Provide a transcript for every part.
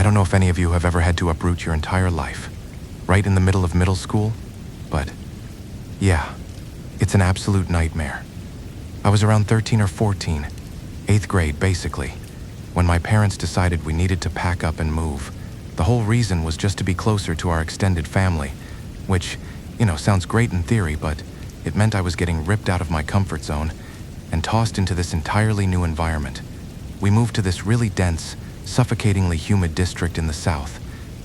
I don't know if any of you have ever had to uproot your entire life, right in the middle of middle school, but yeah, it's an absolute nightmare. I was around 13 or 14, 8th grade basically, when my parents decided we needed to pack up and move. The whole reason was just to be closer to our extended family, which, sounds great in theory, but it meant I was getting ripped out of my comfort zone and tossed into this entirely new environment. We moved to this really dense, suffocatingly humid district in the south.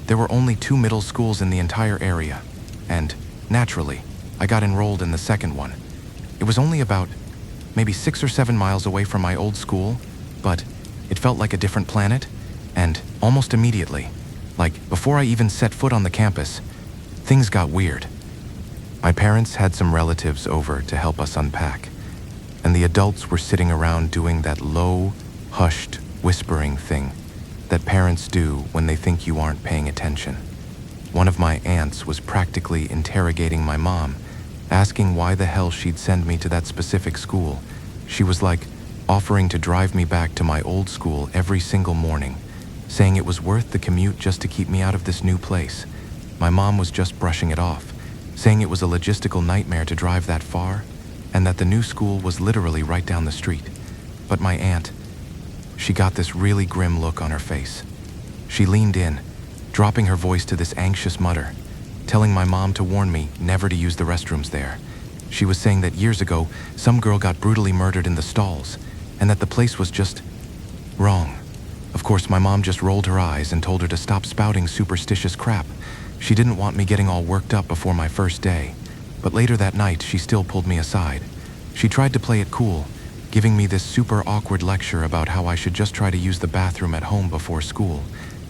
There were only 2 middle schools in the entire area, and, naturally, I got enrolled in the second one. It was only about maybe 6 or 7 miles away from my old school, but it felt like a different planet, and almost immediately, like before I even set foot on the campus, things got weird. My parents had some relatives over to help us unpack, and the adults were sitting around doing that low, hushed, whispering thing that parents do when they think you aren't paying attention. One of my aunts was practically interrogating my mom, asking why the hell she'd send me to that specific school. She was like offering to drive me back to my old school every single morning, saying it was worth the commute just to keep me out of this new place. My mom was just brushing it off, saying it was a logistical nightmare to drive that far, and that the new school was literally right down the street. But my aunt, she got this really grim look on her face. She leaned in, dropping her voice to this anxious mutter, telling my mom to warn me never to use the restrooms there. She was saying that years ago, some girl got brutally murdered in the stalls, and that the place was just wrong. Of course, my mom just rolled her eyes and told her to stop spouting superstitious crap. She didn't want me getting all worked up before my first day, but later that night, she still pulled me aside. She tried to play it cool, giving me this super awkward lecture about how I should just try to use the bathroom at home before school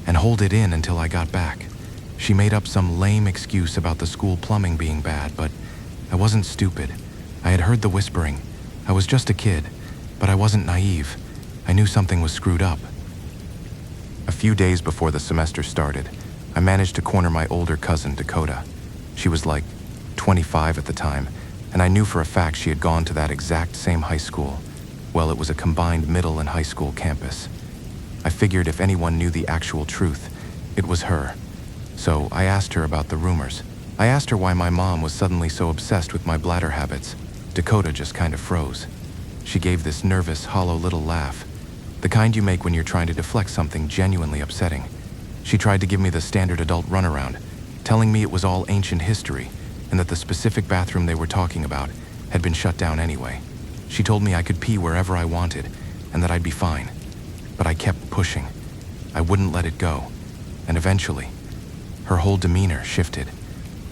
and hold it in until I got back. She made up some lame excuse about the school plumbing being bad, but I wasn't stupid. I had heard the whispering. I was just a kid, but I wasn't naive. I knew something was screwed up. A few days before the semester started, I managed to corner my older cousin, Dakota. She was like 25 at the time, and I knew for a fact she had gone to that exact same high school. Well, it was a combined middle and high school campus. I figured if anyone knew the actual truth, it was her. So I asked her about the rumors. I asked her why my mom was suddenly so obsessed with my bladder habits. Dakota just kind of froze. She gave this nervous, hollow little laugh, the kind you make when you're trying to deflect something genuinely upsetting. She tried to give me the standard adult runaround, telling me it was all ancient history and that the specific bathroom they were talking about had been shut down anyway. She told me I could pee wherever I wanted and that I'd be fine. But I kept pushing. I wouldn't let it go. And eventually, her whole demeanor shifted.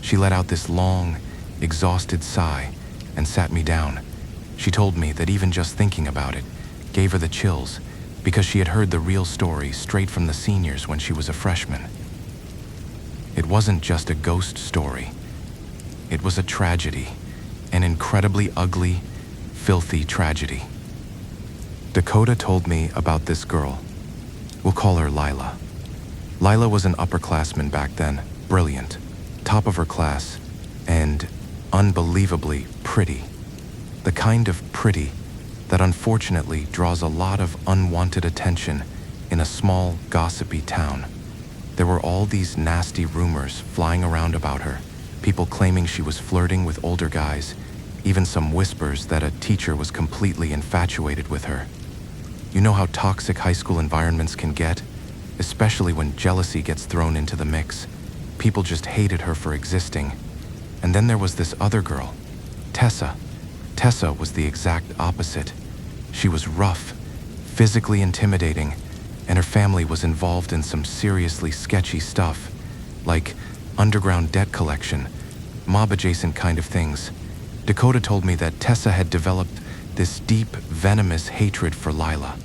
She let out this long, exhausted sigh and sat me down. She told me that even just thinking about it gave her the chills because she had heard the real story straight from the seniors when she was a freshman. It wasn't just a ghost story. It was a tragedy, an incredibly ugly, filthy tragedy. Dakota told me about this girl. We'll call her Lila. Lila was an upperclassman back then, brilliant, top of her class, and unbelievably pretty. The kind of pretty that unfortunately draws a lot of unwanted attention in a small, gossipy town. There were all these nasty rumors flying around about her, people claiming she was flirting with older guys, even some whispers that a teacher was completely infatuated with her. You know how toxic high school environments can get, especially when jealousy gets thrown into the mix. People just hated her for existing. And then there was this other girl, Tessa. Tessa was the exact opposite. She was rough, physically intimidating, and her family was involved in some seriously sketchy stuff, like underground debt collection, mob-adjacent kind of things. Dakota told me that Tessa had developed this deep, venomous hatred for Lila.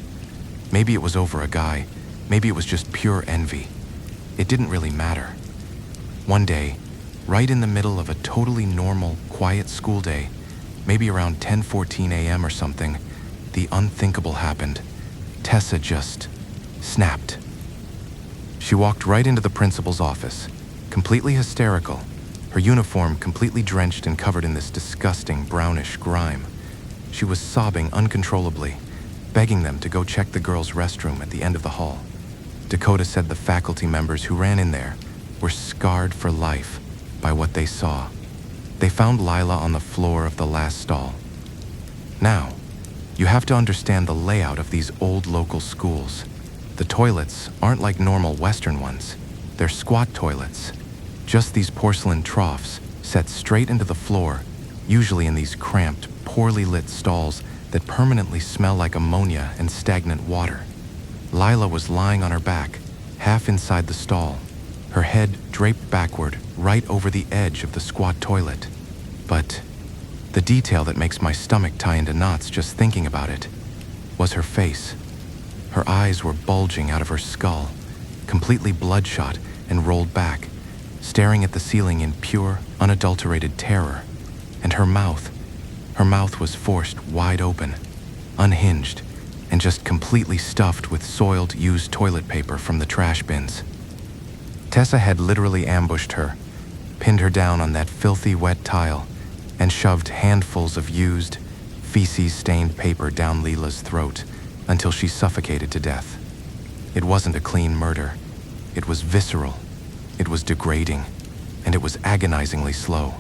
Maybe it was over a guy, maybe it was just pure envy. It didn't really matter. One day, right in the middle of a totally normal, quiet school day, maybe around 10:14 a.m. or something, the unthinkable happened. Tessa just snapped. She walked right into the principal's office, completely hysterical, her uniform completely drenched and covered in this disgusting brownish grime. She was sobbing uncontrollably, begging them to go check the girls' restroom at the end of the hall. Dakota said the faculty members who ran in there were scarred for life by what they saw. They found Lila on the floor of the last stall. Now, you have to understand the layout of these old local schools. The toilets aren't like normal Western ones. They're squat toilets. Just these porcelain troughs set straight into the floor, usually in these cramped, poorly lit stalls that permanently smell like ammonia and stagnant water. Lila was lying on her back, half inside the stall, her head draped backward right over the edge of the squat toilet. But the detail that makes my stomach tie into knots just thinking about it was her face. Her eyes were bulging out of her skull, completely bloodshot and rolled back, staring at the ceiling in pure, unadulterated terror. And her mouth was forced wide open, unhinged, and just completely stuffed with soiled, used toilet paper from the trash bins. Tessa had literally ambushed her, pinned her down on that filthy, wet tile, and shoved handfuls of used, feces-stained paper down Lila's throat until she suffocated to death. It wasn't a clean murder. It was visceral, it was degrading, and it was agonizingly slow.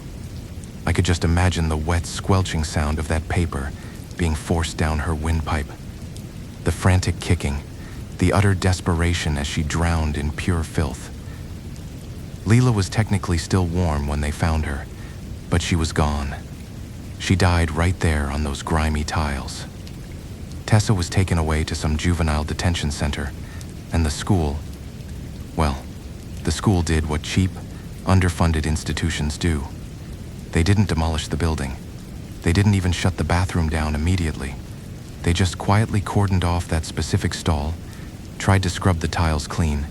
I could just imagine the wet, squelching sound of that paper being forced down her windpipe. The frantic kicking, the utter desperation as she drowned in pure filth. Lila was technically still warm when they found her, but she was gone. She died right there on those grimy tiles. Tessa was taken away to some juvenile detention center, and the school did what cheap, underfunded institutions do. They didn't demolish the building. They didn't even shut the bathroom down immediately. They just quietly cordoned off that specific stall, tried to scrub the tiles clean,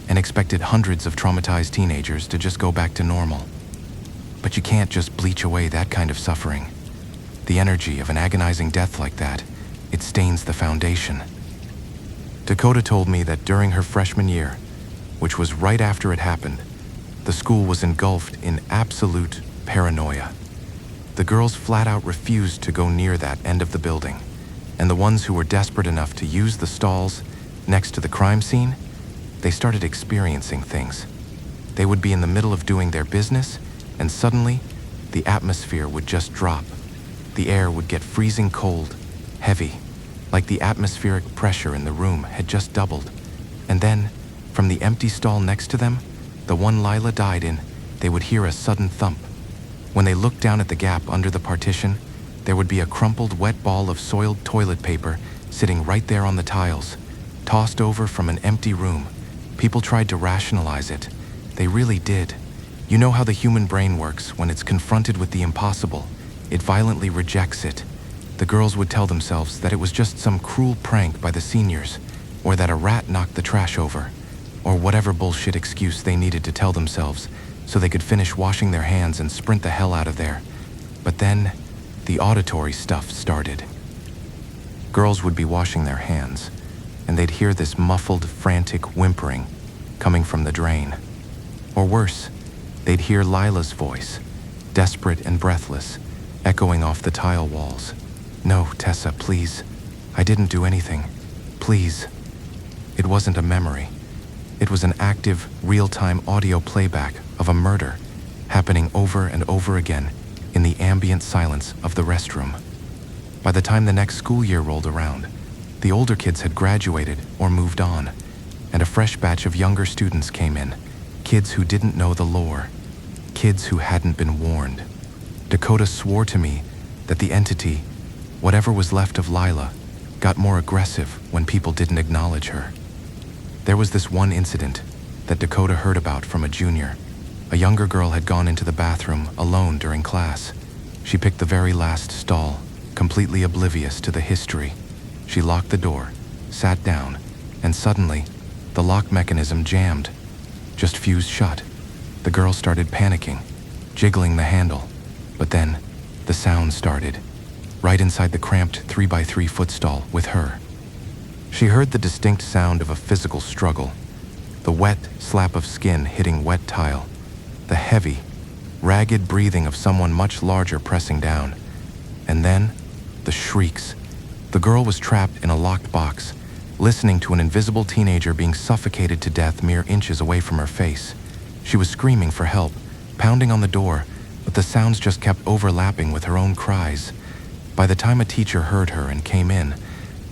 and expected hundreds of traumatized teenagers to just go back to normal. But you can't just bleach away that kind of suffering. The energy of an agonizing death like that, it stains the foundation. Dakota told me that during her freshman year, which was right after it happened, the school was engulfed in absolute paranoia. The girls flat out refused to go near that end of the building, and the ones who were desperate enough to use the stalls next to the crime scene, they started experiencing things. They would be in the middle of doing their business, and suddenly, the atmosphere would just drop. The air would get freezing cold, heavy, like the atmospheric pressure in the room had just doubled. And then, from the empty stall next to them, the one Lila died in, they would hear a sudden thump. When they looked down at the gap under the partition, there would be a crumpled, wet ball of soiled toilet paper sitting right there on the tiles, tossed over from an empty room. People tried to rationalize it. They really did. You know how the human brain works when it's confronted with the impossible. It violently rejects it. The girls would tell themselves that it was just some cruel prank by the seniors, or that a rat knocked the trash over, or whatever bullshit excuse they needed to tell themselves so they could finish washing their hands and sprint the hell out of there. But then, the auditory stuff started. Girls would be washing their hands, and they'd hear this muffled, frantic whimpering coming from the drain. Or worse, they'd hear Lila's voice, desperate and breathless, echoing off the tile walls. "No, Tessa, please. I didn't do anything. Please." It wasn't a memory. It was an active, real-time audio playback of a murder happening over and over again in the ambient silence of the restroom. By the time the next school year rolled around, the older kids had graduated or moved on, and a fresh batch of younger students came in, kids who didn't know the lore, kids who hadn't been warned. Dakota swore to me that the entity, whatever was left of Lila, got more aggressive when people didn't acknowledge her. There was this one incident that Dakota heard about from a junior. A younger girl had gone into the bathroom alone during class. She picked the very last stall, completely oblivious to the history. She locked the door, sat down, and suddenly, the lock mechanism jammed, just fused shut. The girl started panicking, jiggling the handle, but then the sound started, right inside the cramped 3x3 foot stall with her. She heard the distinct sound of a physical struggle, the wet slap of skin hitting wet tile, the heavy, ragged breathing of someone much larger pressing down, and then the shrieks. The girl was trapped in a locked box, listening to an invisible teenager being suffocated to death mere inches away from her face. She was screaming for help, pounding on the door, but the sounds just kept overlapping with her own cries. By the time a teacher heard her and came in,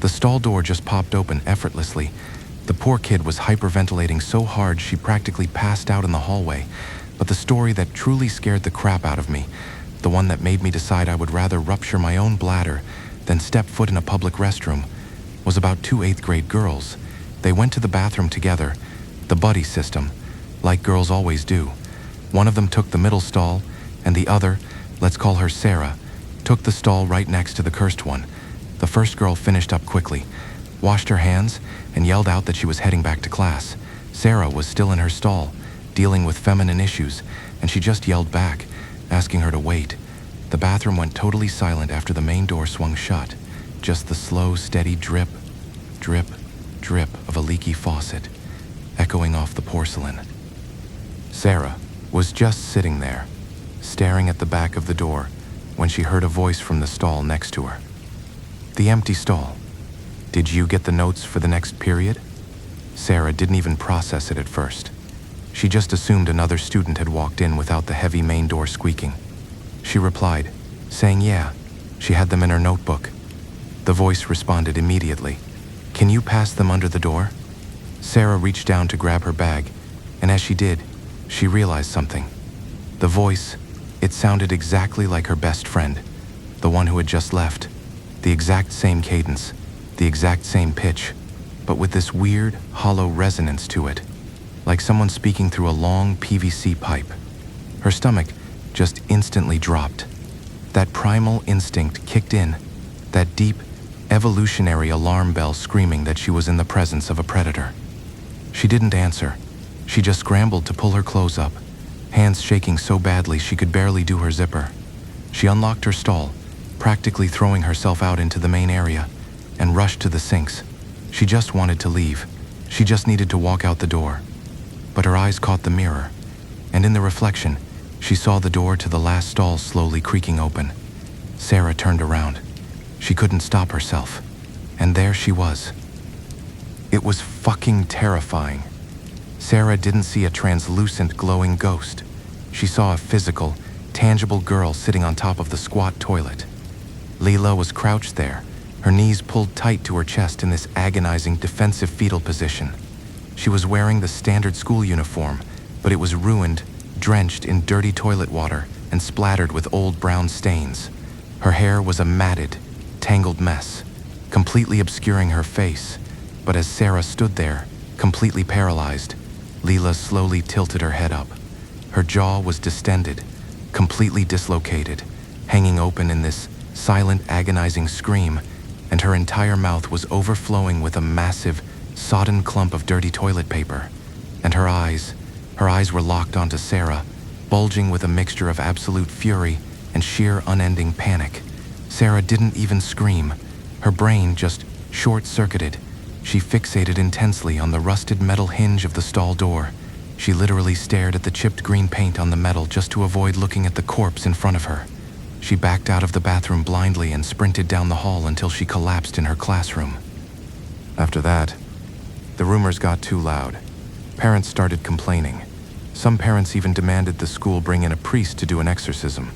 the stall door just popped open effortlessly. The poor kid was hyperventilating so hard she practically passed out in the hallway. But the story that truly scared the crap out of me, the one that made me decide I would rather rupture my own bladder than step foot in a public restroom, was about two 8th grade girls. They went to the bathroom together, the buddy system, like girls always do. One of them took the middle stall, and the other, let's call her Sarah, took the stall right next to the cursed one. The first girl finished up quickly, washed her hands, and yelled out that she was heading back to class. Sarah was still in her stall, dealing with feminine issues, and she just yelled back, asking her to wait. The bathroom went totally silent after the main door swung shut. Just the slow, steady drip, drip, drip of a leaky faucet, echoing off the porcelain. Sarah was just sitting there, staring at the back of the door, when she heard a voice from the stall next to her. The empty stall. "Did you get the notes for the next period?" Sarah didn't even process it at first. She just assumed another student had walked in without the heavy main door squeaking. She replied, saying yeah, she had them in her notebook. The voice responded immediately, "Can you pass them under the door?" Sarah reached down to grab her bag, and as she did, she realized something. The voice, it sounded exactly like her best friend, the one who had just left. The exact same cadence, the exact same pitch, but with this weird, hollow resonance to it, like someone speaking through a long PVC pipe. Her stomach just instantly dropped. That primal instinct kicked in, that deep, evolutionary alarm bell screaming that she was in the presence of a predator. She didn't answer. She just scrambled to pull her clothes up, hands shaking so badly she could barely do her zipper. She unlocked her stall, practically throwing herself out into the main area, and rushed to the sinks. She just wanted to leave. She just needed to walk out the door. But her eyes caught the mirror, and in the reflection, she saw the door to the last stall slowly creaking open. Sarah turned around. She couldn't stop herself, and there she was. It was fucking terrifying. Sarah didn't see a translucent, glowing ghost. She saw a physical, tangible girl sitting on top of the squat toilet. Leela was crouched there, her knees pulled tight to her chest in this agonizing, defensive fetal position. She was wearing the standard school uniform, but it was ruined, drenched in dirty toilet water, and splattered with old brown stains. Her hair was a matted, tangled mess, completely obscuring her face. But as Sarah stood there, completely paralyzed, Leela slowly tilted her head up. Her jaw was distended, completely dislocated, hanging open in this silent, agonizing scream, and her entire mouth was overflowing with a massive, sodden clump of dirty toilet paper. And her eyes were locked onto Sarah, bulging with a mixture of absolute fury and sheer unending panic. Sarah didn't even scream. Her brain just short-circuited. She fixated intensely on the rusted metal hinge of the stall door. She literally stared at the chipped green paint on the metal just to avoid looking at the corpse in front of her. She backed out of the bathroom blindly and sprinted down the hall until she collapsed in her classroom. After that, the rumors got too loud. Parents started complaining. Some parents even demanded the school bring in a priest to do an exorcism.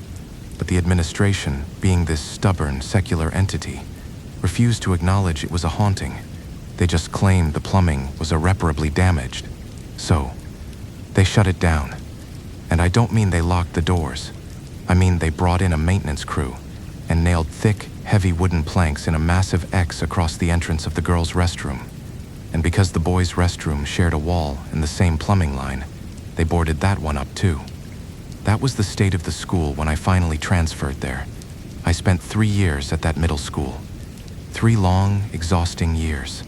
But the administration, being this stubborn, secular entity, refused to acknowledge it was a haunting. They just claimed the plumbing was irreparably damaged. So, they shut it down. And I don't mean they locked the doors. I mean they brought in a maintenance crew and nailed thick, heavy wooden planks in a massive X across the entrance of the girls' restroom. And because the boys' restroom shared a wall and the same plumbing line, they boarded that one up too. That was the state of the school when I finally transferred there. I spent 3 years at that middle school. 3 long, exhausting years.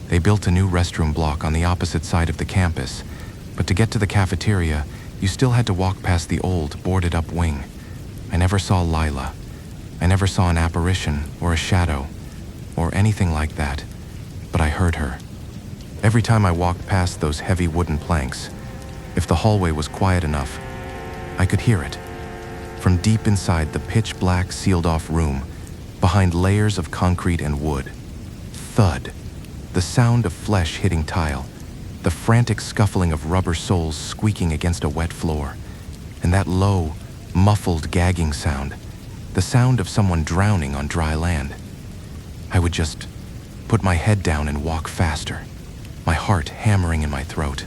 They built a new restroom block on the opposite side of the campus, but to get to the cafeteria, you still had to walk past the old, boarded-up wing. I never saw Lila. I never saw an apparition or a shadow or anything like that, but I heard her. Every time I walked past those heavy wooden planks, if the hallway was quiet enough, I could hear it. From deep inside the pitch-black, sealed-off room, behind layers of concrete and wood. Thud, The sound of flesh hitting tile, the frantic scuffling of rubber soles squeaking against a wet floor, and that low, muffled gagging sound, the sound of someone drowning on dry land. I would just put my head down and walk faster, my heart hammering in my throat.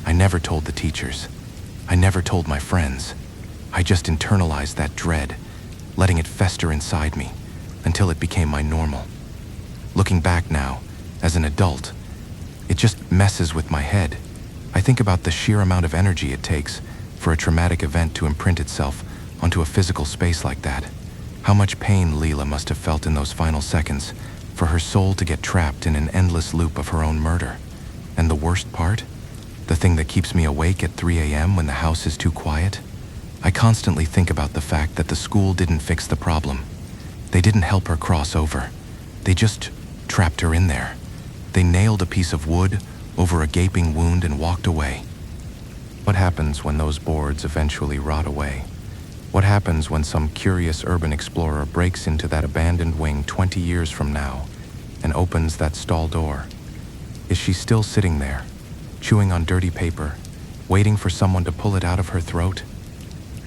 I never told the teachers. I never told my friends. I just internalized that dread, letting it fester inside me until it became my normal. Looking back now, as an adult, it just messes with my head. I think about the sheer amount of energy it takes for a traumatic event to imprint itself onto a physical space like that. How much pain Leela must have felt in those final seconds for her soul to get trapped in an endless loop of her own murder. And the worst part? The thing that keeps me awake at 3 a.m. when the house is too quiet? I constantly think about the fact that the school didn't fix the problem. They didn't help her cross over. They just trapped her in there. They nailed a piece of wood over a gaping wound and walked away. What happens when those boards eventually rot away? What happens when some curious urban explorer breaks into that abandoned wing 20 years from now and opens that stall door? Is she still sitting there, chewing on dirty paper, waiting for someone to pull it out of her throat?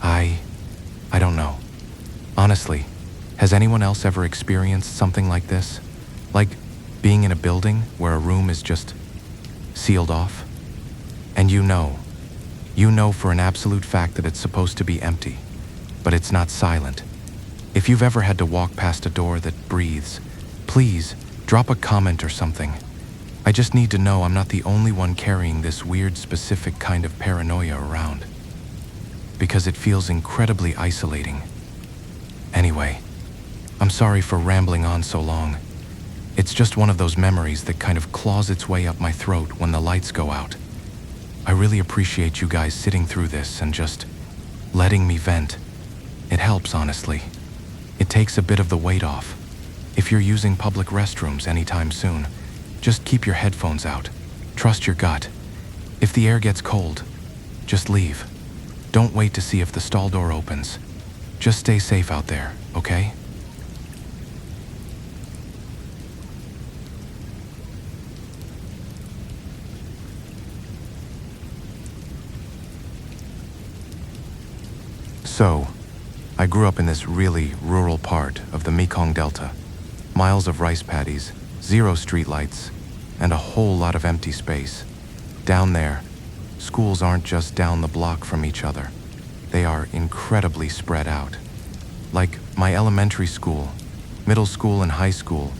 I don't know. Honestly, has anyone else ever experienced something like this? Like being in a building where a room is just sealed off? And you know for an absolute fact that it's supposed to be empty, but it's not silent. If you've ever had to walk past a door that breathes, please drop a comment or something. I just need to know I'm not the only one carrying this weird, specific kind of paranoia around. Because it feels incredibly isolating. Anyway, I'm sorry for rambling on so long. It's just one of those memories that kind of claws its way up my throat when the lights go out. I really appreciate you guys sitting through this and just letting me vent. It helps, honestly. It takes a bit of the weight off. If you're using public restrooms anytime soon, just keep your headphones out. Trust your gut. If the air gets cold, just leave. Don't wait to see if the stall door opens. Just stay safe out there, okay? So, I grew up in this really rural part of the Mekong Delta. Miles of rice paddies, 0 streetlights, and a whole lot of empty space. Down there, schools aren't just down the block from each other. They are incredibly spread out. Like my elementary school, middle school, and high school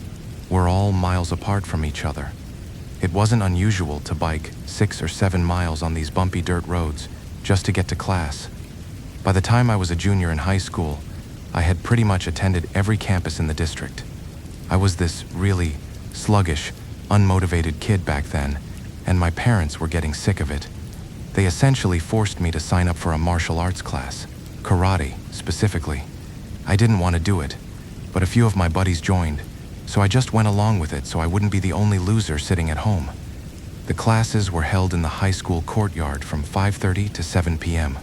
were all miles apart from each other. It wasn't unusual to bike 6 or 7 miles on these bumpy dirt roads just to get to class. By the time I was a junior in high school, I had pretty much attended every campus in the district. I was this really sluggish, unmotivated kid back then, and my parents were getting sick of it. They essentially forced me to sign up for a martial arts class, karate specifically. I didn't want to do it, but a few of my buddies joined, so I just went along with it so I wouldn't be the only loser sitting at home. The classes were held in the high school courtyard from 5:30 to 7 p.m.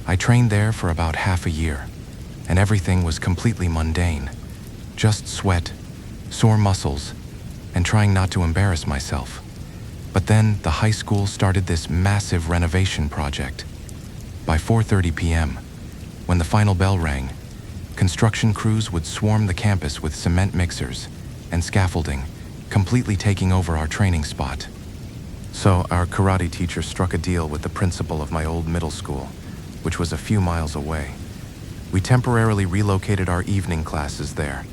I trained there for about half a year, and everything was completely mundane. Just sweat, sore muscles, and trying not to embarrass myself. But then the high school started this massive renovation project. By 4:30 p.m., when the final bell rang, construction crews would swarm the campus with cement mixers and scaffolding, completely taking over our training spot. So our karate teacher struck a deal with the principal of my old middle school, which was a few miles away. We temporarily relocated our evening classes there.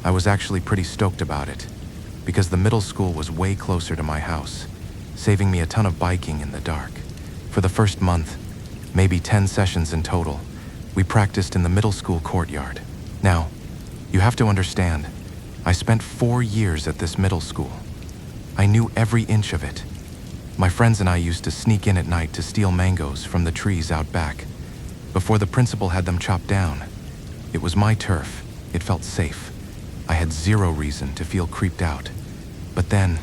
I was actually pretty stoked about it, because the middle school was way closer to my house, saving me a ton of biking in the dark. For the first month, maybe 10 sessions in total, we practiced in the middle school courtyard. Now, you have to understand, I spent 4 years at this middle school. I knew every inch of it. My friends and I used to sneak in at night to steal mangoes from the trees out back, before the principal had them chopped down. It was my turf. It felt safe. I had 0 reason to feel creeped out. But then,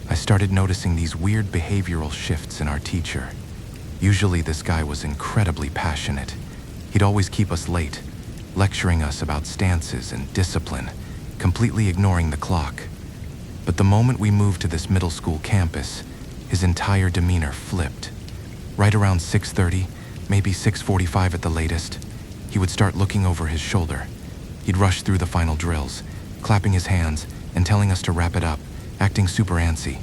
I started noticing these weird behavioral shifts in our teacher. Usually this guy was incredibly passionate. He'd always keep us late, lecturing us about stances and discipline, completely ignoring the clock. But the moment we moved to this middle school campus, his entire demeanor flipped. Right around 6:30, maybe 6:45 at the latest, he would start looking over his shoulder. He'd rush through the final drills, clapping his hands and telling us to wrap it up, acting super antsy.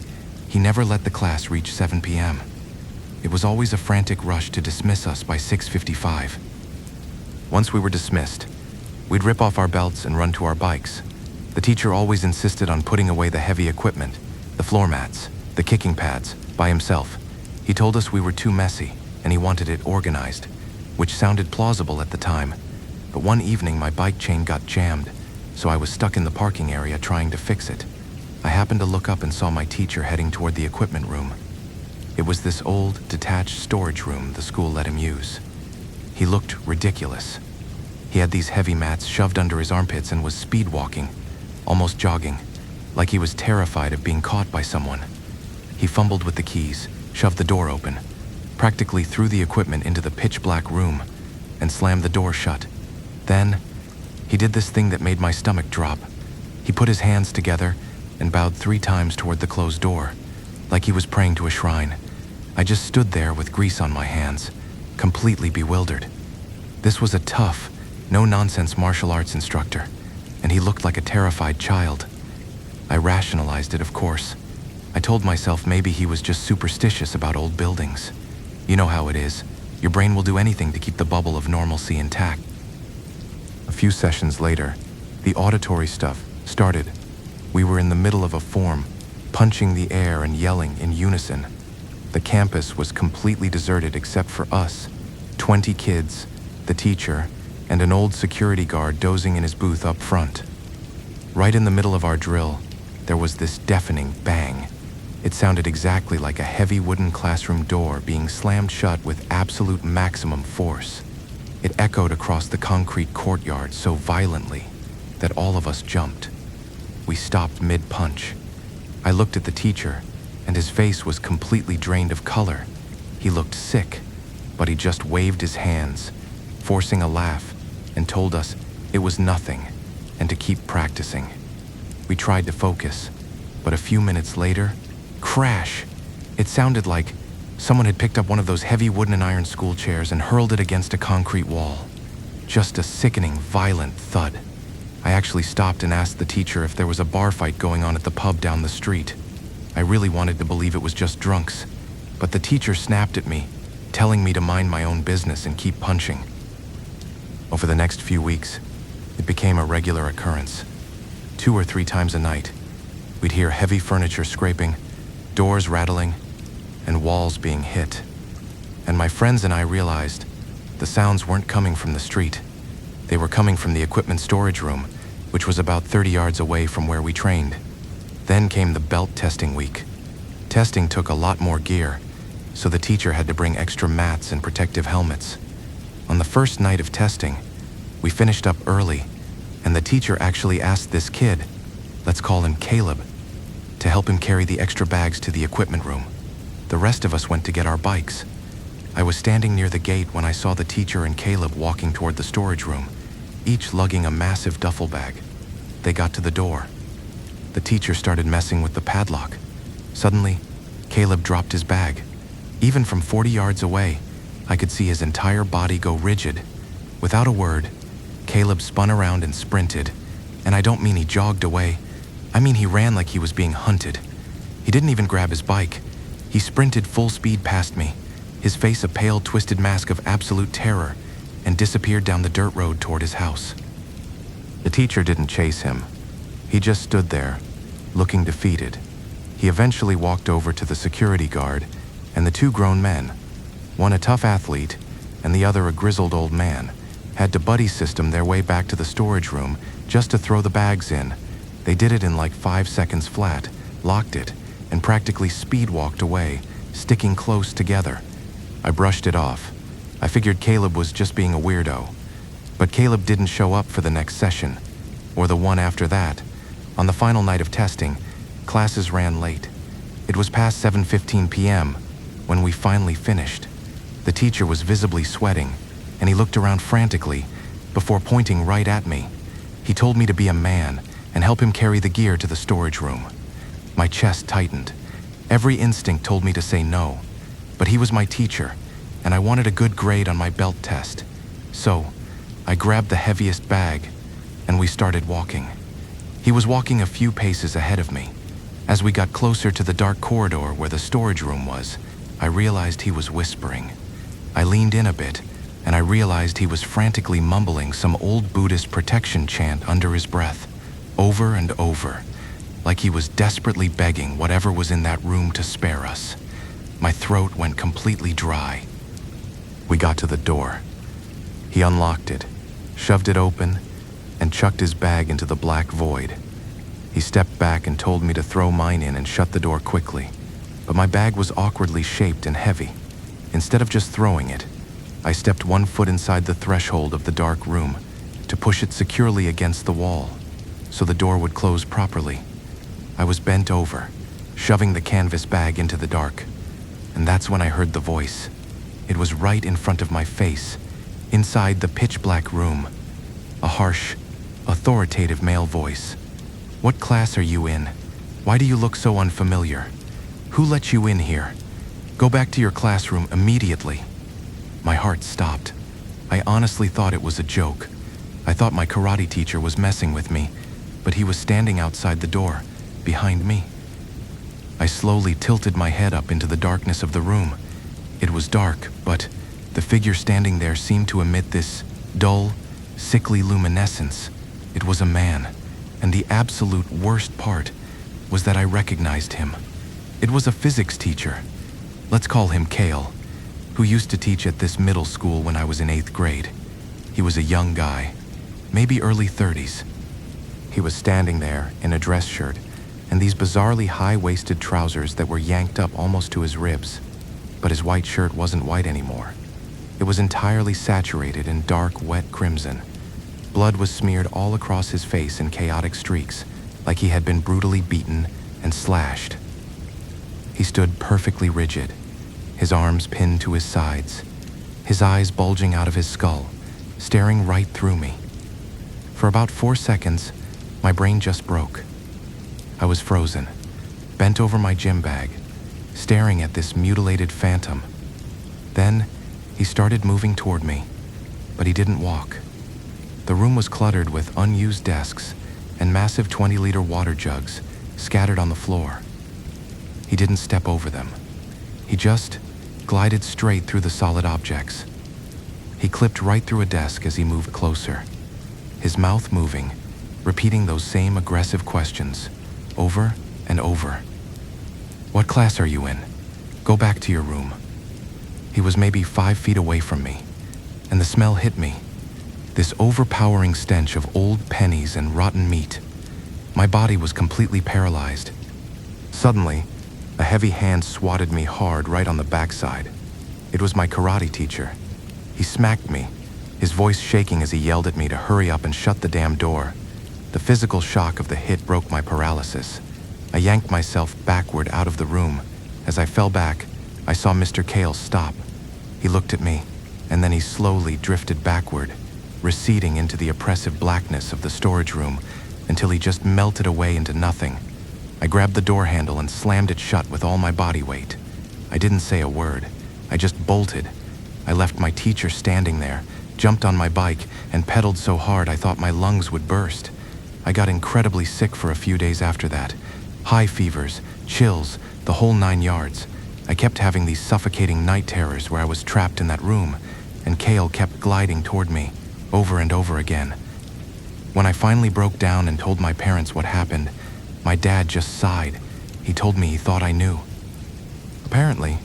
He never let the class reach 7 p.m. It was always a frantic rush to dismiss us by 6:55. Once we were dismissed, we'd rip off our belts and run to our bikes. The teacher always insisted on putting away the heavy equipment, the floor mats, the kicking pads, by himself. He told us we were too messy, and he wanted it organized, which sounded plausible at the time. But one evening my bike chain got jammed, so I was stuck in the parking area trying to fix it. I happened to look up and saw my teacher heading toward the equipment room. It was this old, detached storage room the school let him use. He looked ridiculous. He had these heavy mats shoved under his armpits and was speed walking, almost jogging, like he was terrified of being caught by someone. He fumbled with the keys, shoved the door open, practically threw the equipment into the pitch-black room, and slammed the door shut. Then, he did this thing that made my stomach drop. He put his hands together and bowed 3 times toward the closed door, like he was praying to a shrine. I just stood there with grease on my hands, completely bewildered. This was a tough, no-nonsense martial arts instructor, and he looked like a terrified child. I rationalized it, of course. I told myself maybe he was just superstitious about old buildings. You know how it is. Your brain will do anything to keep the bubble of normalcy intact. A few sessions later, the auditory stuff started. We were in the middle of a form, punching the air and yelling in unison. The campus was completely deserted except for us, 20 kids, the teacher, and an old security guard dozing in his booth up front. Right in the middle of our drill, there was this deafening bang. It sounded exactly like a heavy wooden classroom door being slammed shut with absolute maximum force. It echoed across the concrete courtyard so violently that all of us jumped. We stopped mid-punch. I looked at the teacher, and his face was completely drained of color. He looked sick, but he just waved his hands, forcing a laugh, and told us it was nothing and to keep practicing. We tried to focus, but a few minutes later, crash! It sounded like someone had picked up one of those heavy wooden and iron school chairs and hurled it against a concrete wall. Just a sickening, violent thud. I actually stopped and asked the teacher if there was a bar fight going on at the pub down the street. I really wanted to believe it was just drunks, but the teacher snapped at me, telling me to mind my own business and keep punching. Over the next few weeks, it became a regular occurrence. 2 or 3 times a night, we'd hear heavy furniture scraping, doors rattling, and walls being hit. And my friends and I realized the sounds weren't coming from the street. They were coming from the equipment storage room, which was about 30 yards away from where we trained. Then came the belt testing week. Testing took a lot more gear, so the teacher had to bring extra mats and protective helmets. On the first night of testing, we finished up early, and the teacher actually asked this kid, let's call him Caleb, to help him carry the extra bags to the equipment room. The rest of us went to get our bikes. I was standing near the gate when I saw the teacher and Caleb walking toward the storage room, each lugging a massive duffel bag. They got to the door. The teacher started messing with the padlock. Suddenly, Caleb dropped his bag. Even from 40 yards away, I could see his entire body go rigid. Without a word, Caleb spun around and sprinted, and I don't mean he jogged away. I mean he ran like he was being hunted. He didn't even grab his bike. He sprinted full speed past me, his face a pale, twisted mask of absolute terror, and disappeared down the dirt road toward his house. The teacher didn't chase him. He just stood there, looking defeated. He eventually walked over to the security guard, and the 2 grown men, one a tough athlete and the other a grizzled old man, had to buddy system their way back to the storage room just to throw the bags in. They did it in like 5 seconds flat, locked it, and practically speed walked away, sticking close together. I brushed it off. I figured Caleb was just being a weirdo. But Caleb didn't show up for the next session, or the one after that. On the final night of testing, classes ran late. It was past 7:15 p.m. when we finally finished. The teacher was visibly sweating, and he looked around frantically before pointing right at me. He told me to be a man and help him carry the gear to the storage room. My chest tightened. Every instinct told me to say no, but he was my teacher, and I wanted a good grade on my belt test. So, I grabbed the heaviest bag, and we started walking. He was walking a few paces ahead of me. As we got closer to the dark corridor where the storage room was, I realized he was whispering. I leaned in a bit, and I realized he was frantically mumbling some old Buddhist protection chant under his breath, over and over, like he was desperately begging whatever was in that room to spare us. My throat went completely dry. We got to the door. He unlocked it, shoved it open, and chucked his bag into the black void. He stepped back and told me to throw mine in and shut the door quickly, but my bag was awkwardly shaped and heavy. Instead of just throwing it, I stepped 1 foot inside the threshold of the dark room to push it securely against the wall so the door would close properly. I was bent over, shoving the canvas bag into the dark, and that's when I heard the voice. It was right in front of my face, inside the pitch-black room. A harsh, authoritative male voice. "What class are you in? Why do you look so unfamiliar? Who let you in here? Go back to your classroom immediately." My heart stopped. I honestly thought it was a joke. I thought my karate teacher was messing with me, but he was standing outside the door, behind me. I slowly tilted my head up into the darkness of the room. It was dark, but the figure standing there seemed to emit this dull, sickly luminescence. It was a man, and the absolute worst part was that I recognized him. It was a physics teacher. Let's call him Kale, who used to teach at this middle school when I was in 8th grade. He was a young guy, maybe early 30s. He was standing there in a dress shirt and these bizarrely high-waisted trousers that were yanked up almost to his ribs. But his white shirt wasn't white anymore. It was entirely saturated in dark, wet crimson. Blood was smeared all across his face in chaotic streaks, like he had been brutally beaten and slashed. He stood perfectly rigid, his arms pinned to his sides, his eyes bulging out of his skull, staring right through me. For about 4 seconds, my brain just broke. I was frozen, bent over my gym bag, staring at this mutilated phantom. Then, he started moving toward me, but he didn't walk. The room was cluttered with unused desks and massive 20-liter water jugs scattered on the floor. He didn't step over them. He just glided straight through the solid objects. He clipped right through a desk as he moved closer, his mouth moving, repeating those same aggressive questions over and over. "What class are you in? Go back to your room." He was maybe 5 feet away from me, and the smell hit me. This overpowering stench of old pennies and rotten meat. My body was completely paralyzed. Suddenly, a heavy hand swatted me hard right on the backside. It was my karate teacher. He smacked me, his voice shaking as he yelled at me to hurry up and shut the damn door. The physical shock of the hit broke my paralysis. I yanked myself backward out of the room. As I fell back, I saw Mr. Kale stop. He looked at me, and then he slowly drifted backward, receding into the oppressive blackness of the storage room until he just melted away into nothing. I grabbed the door handle and slammed it shut with all my body weight. I didn't say a word. I just bolted. I left my teacher standing there, jumped on my bike, and pedaled so hard I thought my lungs would burst. I got incredibly sick for a few days after that. High fevers, chills, the whole 9 yards. I kept having these suffocating night terrors where I was trapped in that room, and Kale kept gliding toward me, over and over again. When I finally broke down and told my parents what happened, my dad just sighed. He told me he thought I knew. Apparently,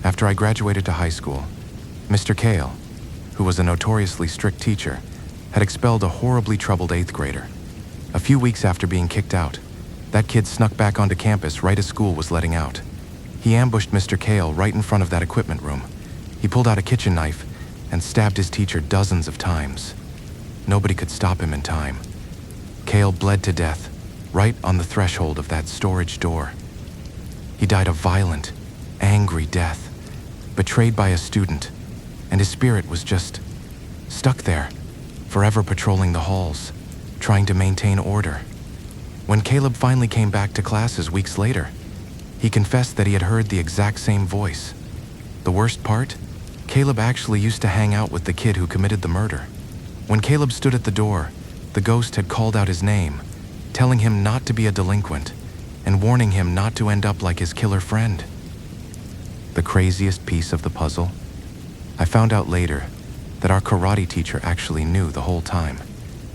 after I graduated to high school, Mr. Kale, who was a notoriously strict teacher, had expelled a horribly troubled 8th grader. A few weeks after being kicked out, that kid snuck back onto campus right as school was letting out. He ambushed Mr. Kale right in front of that equipment room. He pulled out a kitchen knife and stabbed his teacher dozens of times. Nobody could stop him in time. Kale bled to death right on the threshold of that storage door. He died a violent, angry death, betrayed by a student, and his spirit was just stuck there, forever patrolling the halls, trying to maintain order. When Caleb finally came back to classes weeks later, he confessed that he had heard the exact same voice. The worst part? Caleb actually used to hang out with the kid who committed the murder. When Caleb stood at the door, the ghost had called out his name, telling him not to be a delinquent, and warning him not to end up like his killer friend. The craziest piece of the puzzle? I found out later that our karate teacher actually knew the whole time.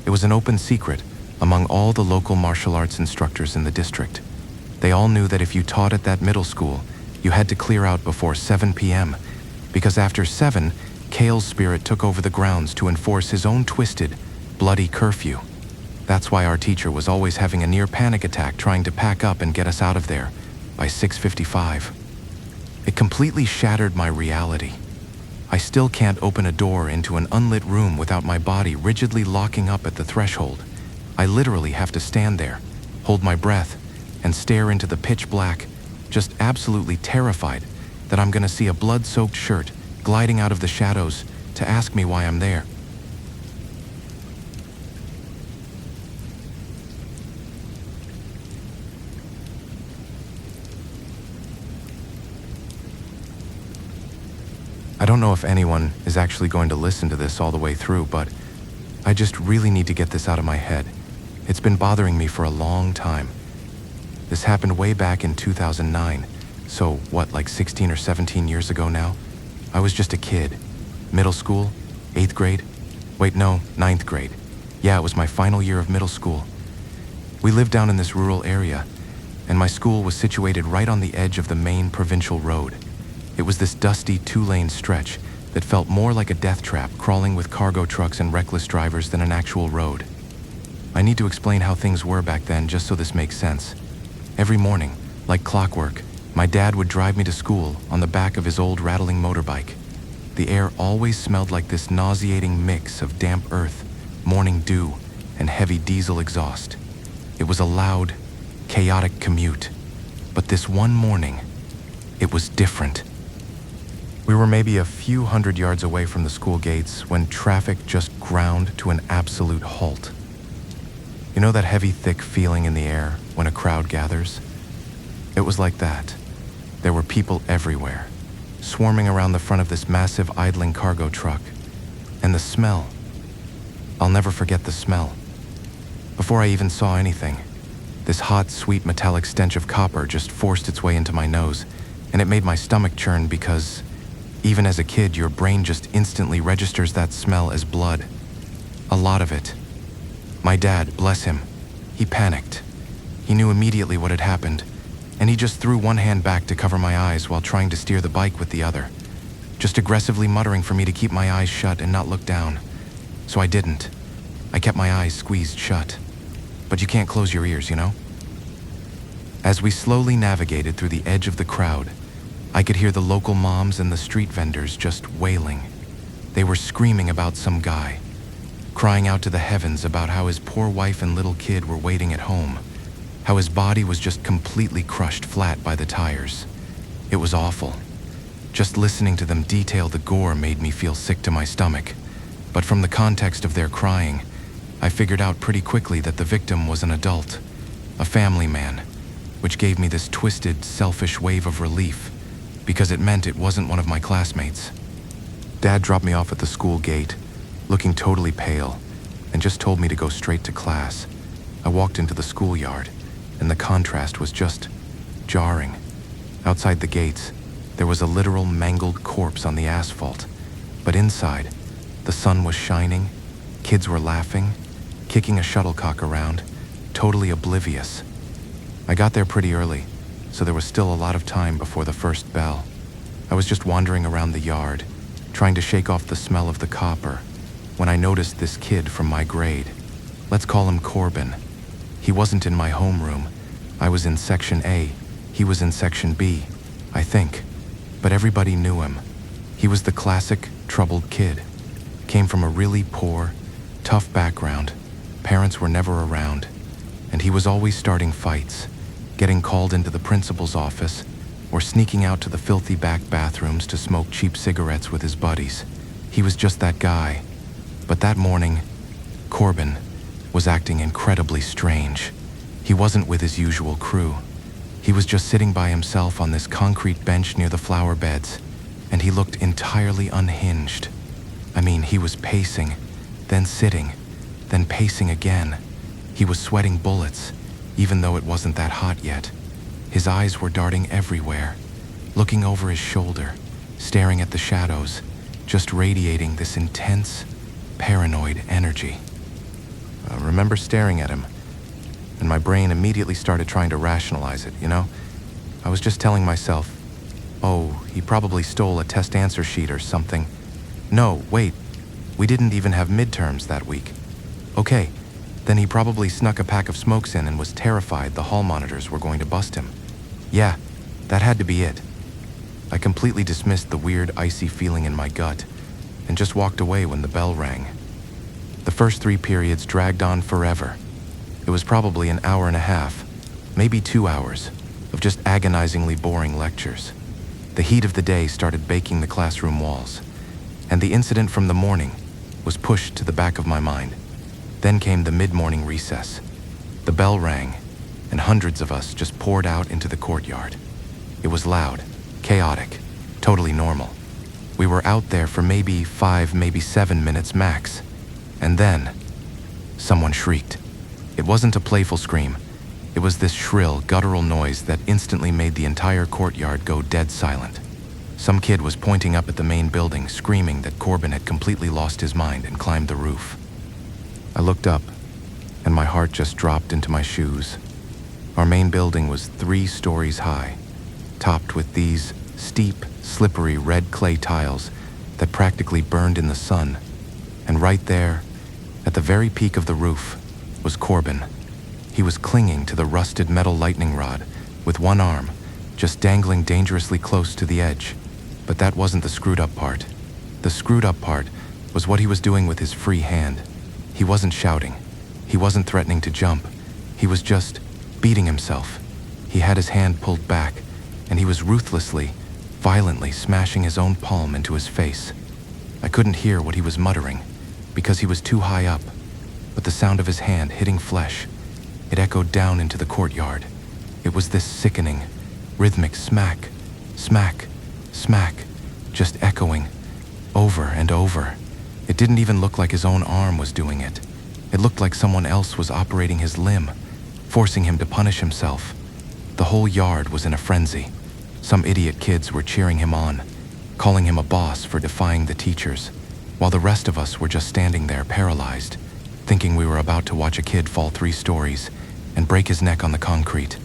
It was an open secret among all the local martial arts instructors in the district. They all knew that if you taught at that middle school, you had to clear out before 7 p.m., because after 7, Cale's spirit took over the grounds to enforce his own twisted, bloody curfew. That's why our teacher was always having a near panic attack trying to pack up and get us out of there by 6:55. It completely shattered my reality. I still can't open a door into an unlit room without my body rigidly locking up at the threshold. I literally have to stand there, hold my breath, and stare into the pitch black, just absolutely terrified that I'm gonna see a blood-soaked shirt gliding out of the shadows to ask me why I'm there. I don't know if anyone is actually going to listen to this all the way through, but I just really need to get this out of my head. It's been bothering me for a long time. This happened way back in 2009, so what, like 16 or 17 years ago now? I was just a kid. Middle school? 8th grade? Wait, no, 9th grade. Yeah, it was my final year of middle school. We lived down in this rural area, and my school was situated right on the edge of the main provincial road. It was this dusty 2-lane stretch that felt more like a death trap crawling with cargo trucks and reckless drivers than an actual road. I need to explain how things were back then just so this makes sense. Every morning, like clockwork, my dad would drive me to school on the back of his old rattling motorbike. The air always smelled like this nauseating mix of damp earth, morning dew, and heavy diesel exhaust. It was a loud, chaotic commute. But this one morning, it was different. We were maybe a few hundred yards away from the school gates when traffic just ground to an absolute halt. You know that heavy, thick feeling in the air when a crowd gathers? It was like that. There were people everywhere, swarming around the front of this massive idling cargo truck. And the smell. I'll never forget the smell. Before I even saw anything, this hot, sweet metallic stench of copper just forced its way into my nose, and it made my stomach churn because even as a kid, your brain just instantly registers that smell as blood. A lot of it. My dad, bless him, he panicked. He knew immediately what had happened, and he just threw one hand back to cover my eyes while trying to steer the bike with the other, just aggressively muttering for me to keep my eyes shut and not look down. So I didn't. I kept my eyes squeezed shut. But you can't close your ears, you know? As we slowly navigated through the edge of the crowd, I could hear the local moms and the street vendors just wailing. They were screaming about some guy, crying out to the heavens about how his poor wife and little kid were waiting at home, how his body was just completely crushed flat by the tires. It was awful. Just listening to them detail the gore made me feel sick to my stomach, but from the context of their crying, I figured out pretty quickly that the victim was an adult, a family man, which gave me this twisted, selfish wave of relief, because it meant it wasn't one of my classmates. Dad dropped me off at the school gate, looking totally pale, and just told me to go straight to class. I walked into the schoolyard, and the contrast was just jarring. Outside the gates, there was a literal mangled corpse on the asphalt, but inside, the sun was shining, kids were laughing, kicking a shuttlecock around, totally oblivious. I got there pretty early, so there was still a lot of time before the first bell. I was just wandering around the yard, trying to shake off the smell of the copper, when I noticed this kid from my grade. Let's call him Corbin. He wasn't in my homeroom. I was in Section A. He was in Section B, I think. But everybody knew him. He was the classic, troubled kid. Came from a really poor, tough background. Parents were never around. And he was always starting fights, getting called into the principal's office, or sneaking out to the filthy back bathrooms to smoke cheap cigarettes with his buddies. He was just that guy. But that morning, Corbin was acting incredibly strange. He wasn't with his usual crew. He was just sitting by himself on this concrete bench near the flower beds, and he looked entirely unhinged. I mean, he was pacing, then sitting, then pacing again. He was sweating bullets, even though it wasn't that hot yet. His eyes were darting everywhere, looking over his shoulder, staring at the shadows, just radiating this intense, paranoid energy. I remember staring at him, and my brain immediately started trying to rationalize it, I was just telling myself, oh, he probably stole a test answer sheet or something. No, wait, we didn't even have midterms that week. Okay, then he probably snuck a pack of smokes in and was terrified the hall monitors were going to bust him. Yeah, that had to be it. I completely dismissed the weird, icy feeling in my gut and just walked away when the bell rang. The first 3 periods dragged on forever. It was probably an hour and a half, maybe 2 hours, of just agonizingly boring lectures. The heat of the day started baking the classroom walls, and the incident from the morning was pushed to the back of my mind. Then came the mid-morning recess. The bell rang, and hundreds of us just poured out into the courtyard. It was loud, chaotic, totally normal. We were out there for maybe 5, maybe 7 minutes max, and then someone shrieked. It wasn't a playful scream. It was this shrill, guttural noise that instantly made the entire courtyard go dead silent. Some kid was pointing up at the main building, screaming that Corbin had completely lost his mind and climbed the roof. I looked up, and my heart just dropped into my shoes. Our main building was 3 stories high, topped with these steep, slippery red clay tiles that practically burned in the sun. And right there, at the very peak of the roof, was Corbin. He was clinging to the rusted metal lightning rod with one arm, just dangling dangerously close to the edge. But that wasn't the screwed up part. The screwed up part was what he was doing with his free hand. He wasn't shouting. He wasn't threatening to jump. He was just beating himself. He had his hand pulled back, and he was ruthlessly, violently smashing his own palm into his face. I couldn't hear what he was muttering because he was too high up, but the sound of his hand hitting flesh, it echoed down into the courtyard. It was this sickening, rhythmic smack, smack, smack, just echoing over and over. It didn't even look like his own arm was doing it. It looked like someone else was operating his limb, forcing him to punish himself. The whole yard was in a frenzy. Some idiot kids were cheering him on, calling him a boss for defying the teachers, while the rest of us were just standing there paralyzed, thinking we were about to watch a kid fall 3 stories and break his neck on the concrete.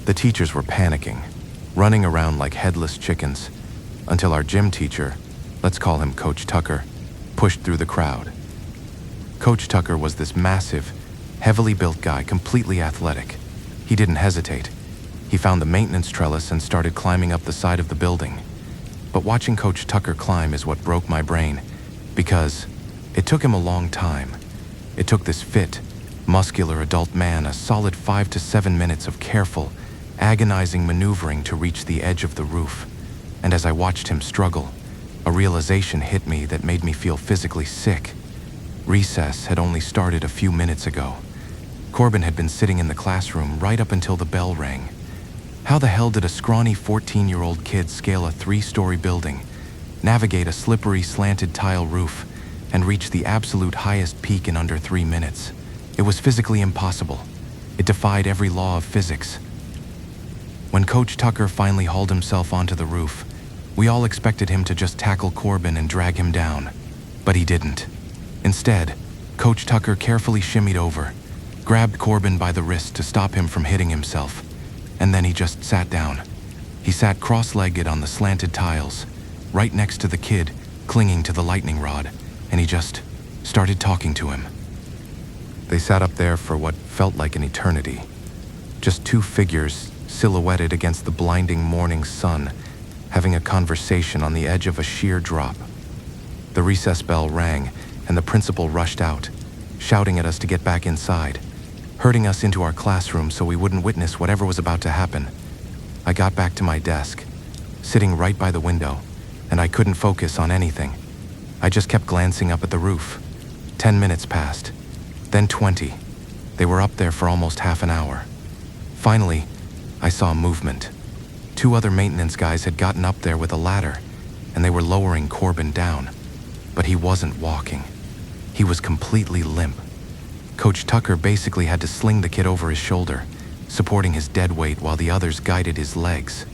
The teachers were panicking, running around like headless chickens, until our gym teacher, let's call him Coach Tucker, pushed through the crowd. Coach Tucker was this massive, heavily built guy, completely athletic. He didn't hesitate. He found the maintenance trellis and started climbing up the side of the building. But watching Coach Tucker climb is what broke my brain, because it took him a long time. It took this fit, muscular adult man a solid 5 to 7 minutes of careful, agonizing maneuvering to reach the edge of the roof. And as I watched him struggle, a realization hit me that made me feel physically sick. Recess had only started a few minutes ago. Corbin had been sitting in the classroom right up until the bell rang. How the hell did a scrawny 14-year-old kid scale a 3-story building, navigate a slippery slanted tile roof, and reach the absolute highest peak in under 3 minutes? It was physically impossible. It defied every law of physics. When Coach Tucker finally hauled himself onto the roof, we all expected him to just tackle Corbin and drag him down. But he didn't. Instead, Coach Tucker carefully shimmied over, grabbed Corbin by the wrist to stop him from hitting himself, and then he just sat down. He sat cross-legged on the slanted tiles, right next to the kid, clinging to the lightning rod, and he just started talking to him. They sat up there for what felt like an eternity. Just 2 figures silhouetted against the blinding morning sun, having a conversation on the edge of a sheer drop. The recess bell rang, and the principal rushed out, shouting at us to get back inside, herding us into our classroom so we wouldn't witness whatever was about to happen. I got back to my desk, sitting right by the window, and I couldn't focus on anything. I just kept glancing up at the roof. 10 minutes passed, then 20, They were up there for almost half an hour. Finally, I saw movement. 2 other maintenance guys had gotten up there with a ladder, and they were lowering Corbin down. But he wasn't walking. He was completely limp. Coach Tucker basically had to sling the kid over his shoulder, supporting his dead weight while the others guided his legs.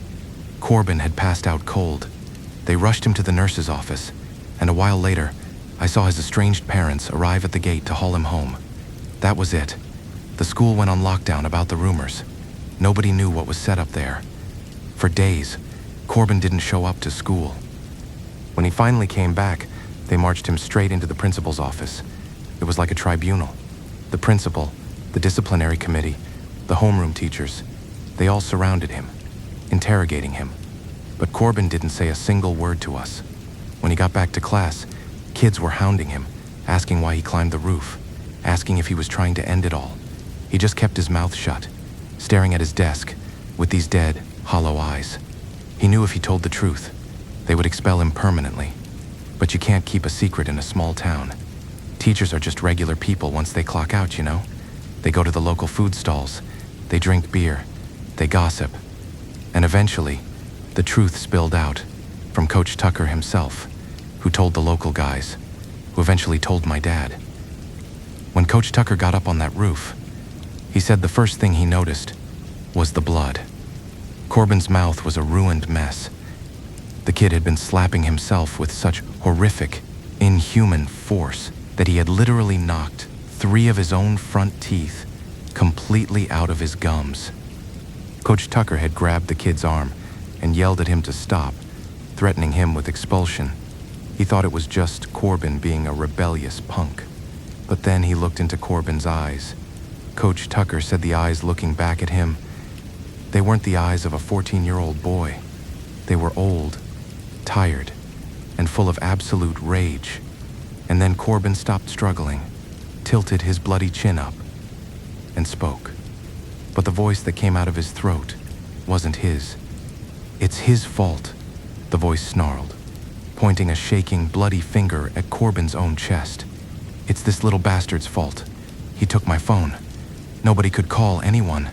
Corbin had passed out cold. They rushed him to the nurse's office, and a while later, I saw his estranged parents arrive at the gate to haul him home. That was it. The school went on lockdown about the rumors. Nobody knew what was set up there. For days, Corbin didn't show up to school. When he finally came back, they marched him straight into the principal's office. It was like a tribunal. The principal, the disciplinary committee, the homeroom teachers, they all surrounded him, interrogating him. But Corbin didn't say a single word to us. When he got back to class, kids were hounding him, asking why he climbed the roof, asking if he was trying to end it all. He just kept his mouth shut, staring at his desk with these dead, hollow eyes. He knew if he told the truth, they would expel him permanently. But you can't keep a secret in a small town. Teachers are just regular people once they clock out, you know? They go to the local food stalls, they drink beer, they gossip. And eventually, the truth spilled out from Coach Tucker himself, who told the local guys, who eventually told my dad. When Coach Tucker got up on that roof, he said the first thing he noticed was the blood. Corbin's mouth was a ruined mess. The kid had been slapping himself with such horrific, inhuman force that he had literally knocked 3 of his own front teeth completely out of his gums. Coach Tucker had grabbed the kid's arm and yelled at him to stop, threatening him with expulsion. He thought it was just Corbin being a rebellious punk. But then he looked into Corbin's eyes. Coach Tucker said the eyes looking back at him, they weren't the eyes of a 14-year-old boy. They were old, tired, and full of absolute rage. And then Corbin stopped struggling, tilted his bloody chin up, and spoke. But the voice that came out of his throat wasn't his. "It's his fault," the voice snarled, pointing a shaking, bloody finger at Corbin's own chest. "It's this little bastard's fault. He took my phone. Nobody could call anyone.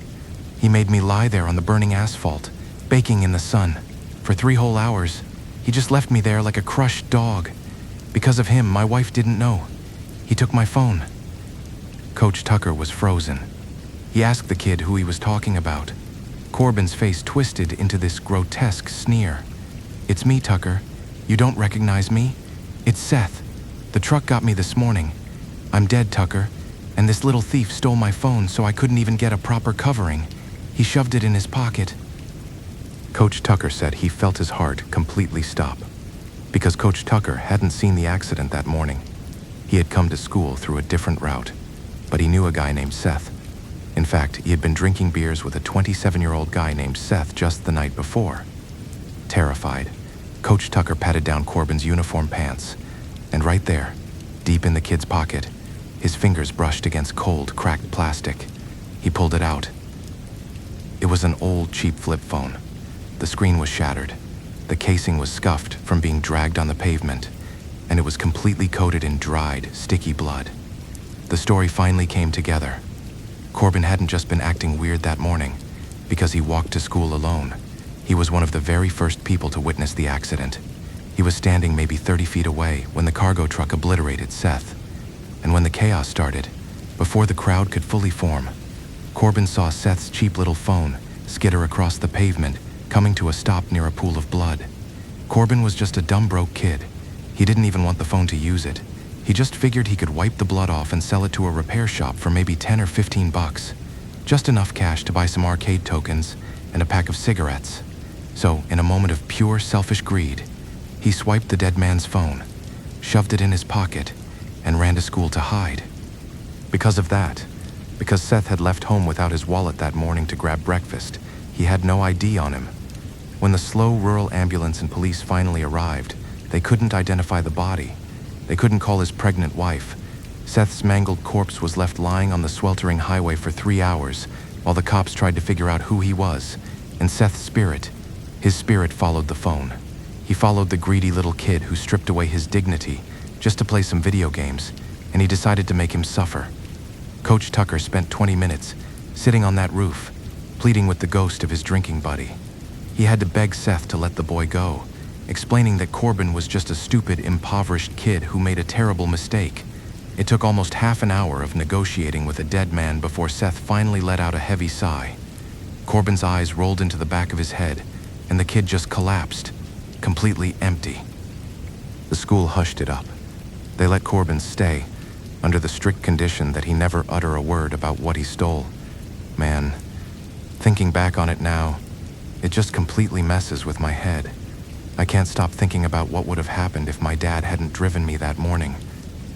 He made me lie there on the burning asphalt, baking in the sun. For 3 whole hours, he just left me there like a crushed dog. Because of him, my wife didn't know. He took my phone." Coach Tucker was frozen. He asked the kid who he was talking about. Corbin's face twisted into this grotesque sneer. "It's me, Tucker. You don't recognize me? It's Seth. The truck got me this morning. I'm dead, Tucker. And this little thief stole my phone so I couldn't even get a proper covering. He shoved it in his pocket." Coach Tucker said he felt his heart completely stop, because Coach Tucker hadn't seen the accident that morning. He had come to school through a different route, but he knew a guy named Seth. In fact, he had been drinking beers with a 27-year-old guy named Seth just the night before. Terrified, Coach Tucker patted down Corbin's uniform pants, and right there, deep in the kid's pocket, his fingers brushed against cold, cracked plastic. He pulled it out. It was an old, cheap flip phone. The screen was shattered. The casing was scuffed from being dragged on the pavement, and it was completely coated in dried, sticky blood. The story finally came together. Corbin hadn't just been acting weird that morning because he walked to school alone. He was one of the very first people to witness the accident. He was standing maybe 30 feet away when the cargo truck obliterated Seth. And when the chaos started, before the crowd could fully form, Corbin saw Seth's cheap little phone skitter across the pavement, coming to a stop near a pool of blood. Corbin was just a dumb broke kid. He didn't even want the phone to use it. He just figured he could wipe the blood off and sell it to a repair shop for maybe 10 or 15 bucks. Just enough cash to buy some arcade tokens and a pack of cigarettes. So, in a moment of pure selfish greed, he swiped the dead man's phone, shoved it in his pocket, and ran to school to hide. Because of that, because Seth had left home without his wallet that morning to grab breakfast, he had no ID on him. When the slow rural ambulance and police finally arrived, they couldn't identify the body. They couldn't call his pregnant wife. Seth's mangled corpse was left lying on the sweltering highway for 3 hours while the cops tried to figure out who he was. And Seth's spirit, his spirit followed the phone. He followed the greedy little kid who stripped away his dignity just to play some video games, and he decided to make him suffer. Coach Tucker spent 20 minutes sitting on that roof, pleading with the ghost of his drinking buddy. He had to beg Seth to let the boy go, explaining that Corbin was just a stupid, impoverished kid who made a terrible mistake. It took almost half an hour of negotiating with a dead man before Seth finally let out a heavy sigh. Corbin's eyes rolled into the back of his head, and the kid just collapsed, completely empty. The school hushed it up. They let Corbin stay, under the strict condition that he never utter a word about what he stole. Man, thinking back on it now, it just completely messes with my head. I can't stop thinking about what would have happened if my dad hadn't driven me that morning.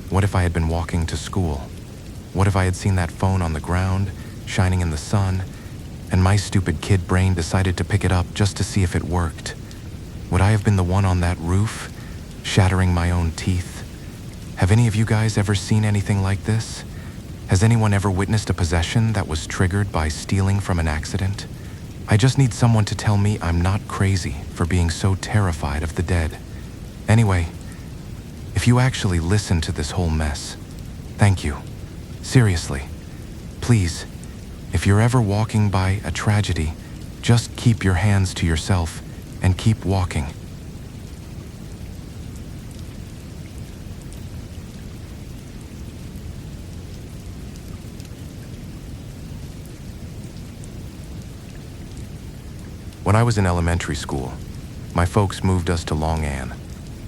What if I had been walking to school? What if I had seen that phone on the ground, shining in the sun, and my stupid kid brain decided to pick it up just to see if it worked? Would I have been the one on that roof, shattering my own teeth? Have any of you guys ever seen anything like this? Has anyone ever witnessed a possession that was triggered by stealing from an accident? I just need someone to tell me I'm not crazy for being so terrified of the dead. Anyway, if you actually listen to this whole mess, thank you. Seriously. Please, if you're ever walking by a tragedy, just keep your hands to yourself and keep walking. When I was in elementary school, my folks moved us to Long An,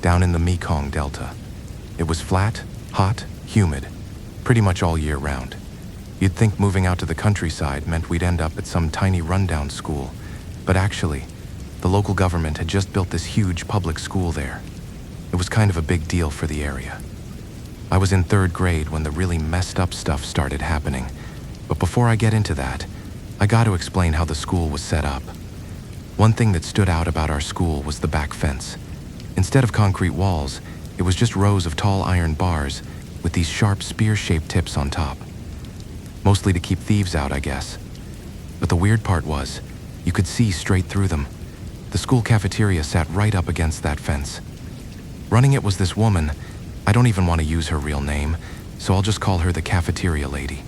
down in the Mekong Delta. It was flat, hot, humid, pretty much all year round. You'd think moving out to the countryside meant we'd end up at some tiny rundown school, but actually, the local government had just built this huge public school there. It was kind of a big deal for the area. I was in 3rd grade when the really messed up stuff started happening, but before I get into that, I got to explain how the school was set up. One thing that stood out about our school was the back fence. Instead of concrete walls, it was just rows of tall iron bars with these sharp spear-shaped tips on top. Mostly to keep thieves out, I guess. But the weird part was, you could see straight through them. The school cafeteria sat right up against that fence. Running it was this woman. I don't even want to use her real name, so I'll just call her the cafeteria lady.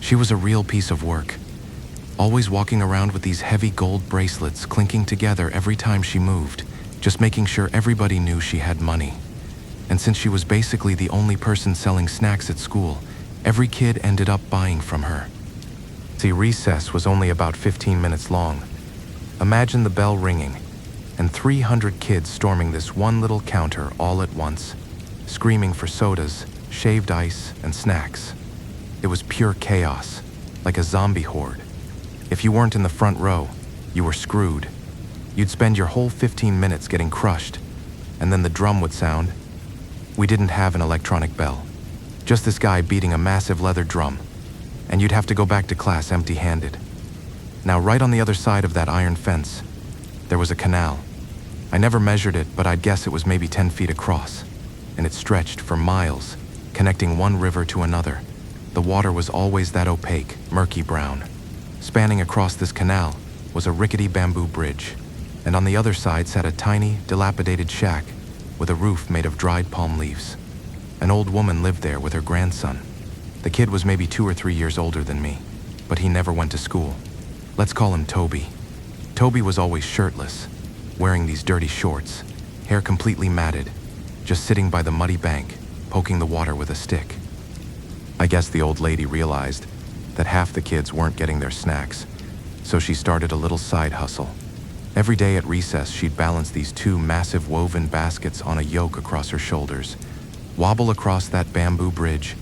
She was a real piece of work. Always walking around with these heavy gold bracelets clinking together every time she moved, just making sure everybody knew she had money. And since she was basically the only person selling snacks at school, every kid ended up buying from her. See, recess was only about 15 minutes long. Imagine the bell ringing, and 300 kids storming this one little counter all at once, screaming for sodas, shaved ice, and snacks. It was pure chaos, like a zombie horde. If you weren't in the front row, you were screwed. You'd spend your whole 15 minutes getting crushed, and then the drum would sound. We didn't have an electronic bell, just this guy beating a massive leather drum, and you'd have to go back to class empty-handed. Now, right on the other side of that iron fence, there was a canal. I never measured it, but I'd guess it was maybe 10 feet across, and it stretched for miles, connecting one river to another. The water was always that opaque, murky brown. Spanning across this canal was a rickety bamboo bridge, and on the other side sat a tiny, dilapidated shack with a roof made of dried palm leaves. An old woman lived there with her grandson. The kid was maybe 2 or 3 years older than me, but he never went to school. Let's call him Toby. Toby was always shirtless, wearing these dirty shorts, hair completely matted, just sitting by the muddy bank, poking the water with a stick. I guess the old lady realized that half the kids weren't getting their snacks, so she started a little side hustle. Every day at recess, she'd balance these 2 massive woven baskets on a yoke across her shoulders, wobble across that bamboo bridge,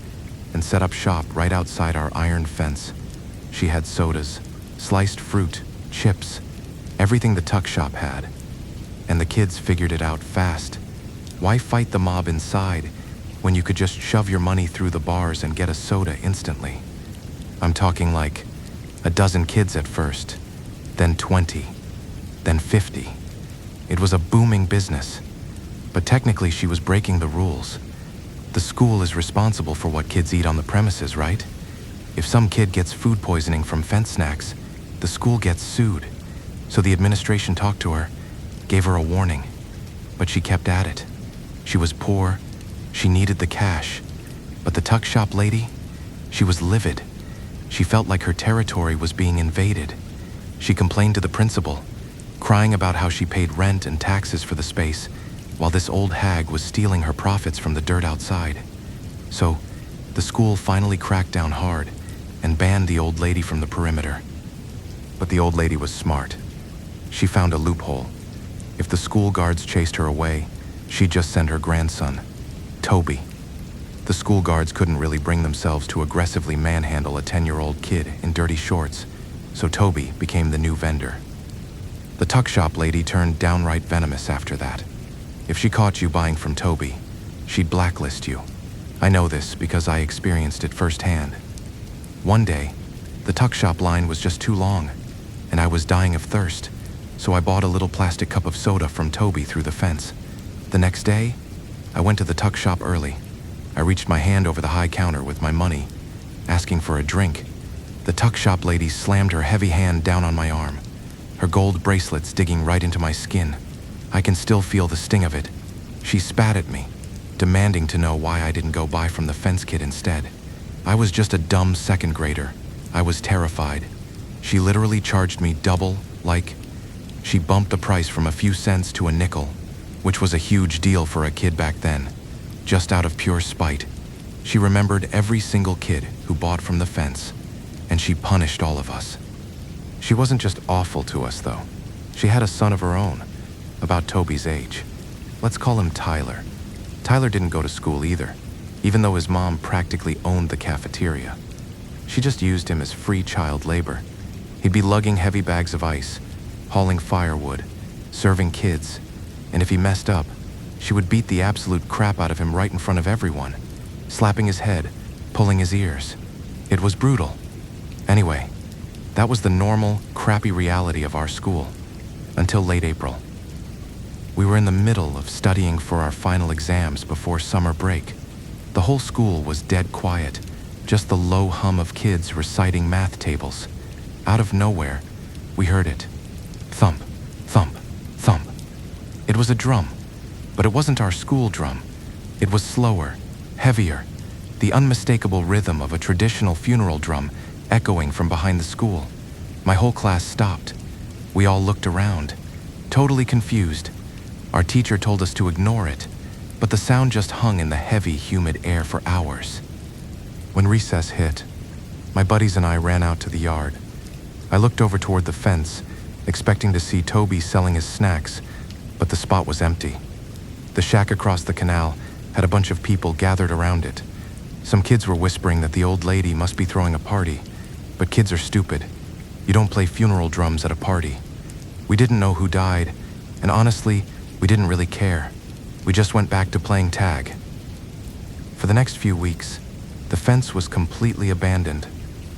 and set up shop right outside our iron fence. She had sodas, sliced fruit, chips, everything the tuck shop had. And the kids figured it out fast. Why fight the mob inside when you could just shove your money through the bars and get a soda instantly? I'm talking like a dozen kids at first, then 20, then 50. It was a booming business, but technically she was breaking the rules. The school is responsible for what kids eat on the premises, right? If some kid gets food poisoning from fence snacks, the school gets sued. So the administration talked to her, gave her a warning, but she kept at it. She was poor, she needed the cash, but the tuck shop lady, She was livid. She felt like her territory was being invaded. She complained to the principal, crying about how she paid rent and taxes for the space, while this old hag was stealing her profits from the dirt outside. So, the school finally cracked down hard and banned the old lady from the perimeter. But the old lady was smart. She found a loophole. If the school guards chased her away, she'd just send her grandson, Toby. The school guards couldn't really bring themselves to aggressively manhandle a 10-year-old kid in dirty shorts, so Toby became the new vendor. The tuck shop lady turned downright venomous after that. If she caught you buying from Toby, she'd blacklist you. I know this because I experienced it firsthand. One day, the tuck shop line was just too long, and I was dying of thirst, so I bought a little plastic cup of soda from Toby through the fence. The next day, I went to the tuck shop early. I reached my hand over the high counter with my money, asking for a drink. The tuck shop lady slammed her heavy hand down on my arm, her gold bracelets digging right into my skin. I can still feel the sting of it. She spat at me, demanding to know why I didn't go buy from the fence kid instead. I was just a dumb second grader. I was terrified. She literally charged me double, she bumped the price from a few cents to a nickel, which was a huge deal for a kid back then, just out of pure spite. She remembered every single kid who bought from the fence, and she punished all of us. She wasn't just awful to us, though. She had a son of her own, about Toby's age. Let's call him Tyler. Tyler didn't go to school either, even though his mom practically owned the cafeteria. She just used him as free child labor. He'd be lugging heavy bags of ice, hauling firewood, serving kids, and if he messed up, she would beat the absolute crap out of him right in front of everyone, slapping his head, pulling his ears. It was brutal. Anyway, that was the normal, crappy reality of our school, until late April. We were in the middle of studying for our final exams before summer break. The whole school was dead quiet, just the low hum of kids reciting math tables. Out of nowhere, we heard it. Thump, thump, thump. It was a drum, but it wasn't our school drum. It was slower, heavier, the unmistakable rhythm of a traditional funeral drum echoing from behind the school. My whole class stopped. We all looked around, totally confused. Our teacher told us to ignore it, but the sound just hung in the heavy, humid air for hours. When recess hit, my buddies and I ran out to the yard. I looked over toward the fence, expecting to see Toby selling his snacks, but the spot was empty. The shack across the canal had a bunch of people gathered around it. Some kids were whispering that the old lady must be throwing a party, but kids are stupid. You don't play funeral drums at a party. We didn't know who died, and honestly, we didn't really care. We just went back to playing tag. For the next few weeks, the fence was completely abandoned.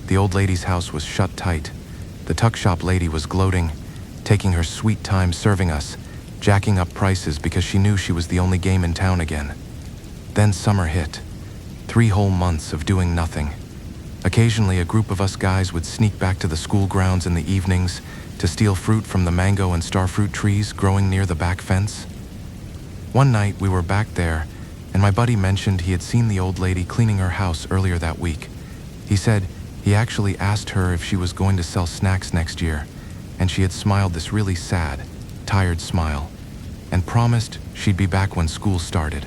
The old lady's house was shut tight. The tuck shop lady was gloating, taking her sweet time serving us, jacking up prices because she knew she was the only game in town again. Then summer hit. 3 whole months of doing nothing. Occasionally, a group of us guys would sneak back to the school grounds in the evenings to steal fruit from the mango and starfruit trees growing near the back fence. One night, we were back there, and my buddy mentioned he had seen the old lady cleaning her house earlier that week. He said he actually asked her if she was going to sell snacks next year, and she had smiled this really sad, tired smile, and promised she'd be back when school started.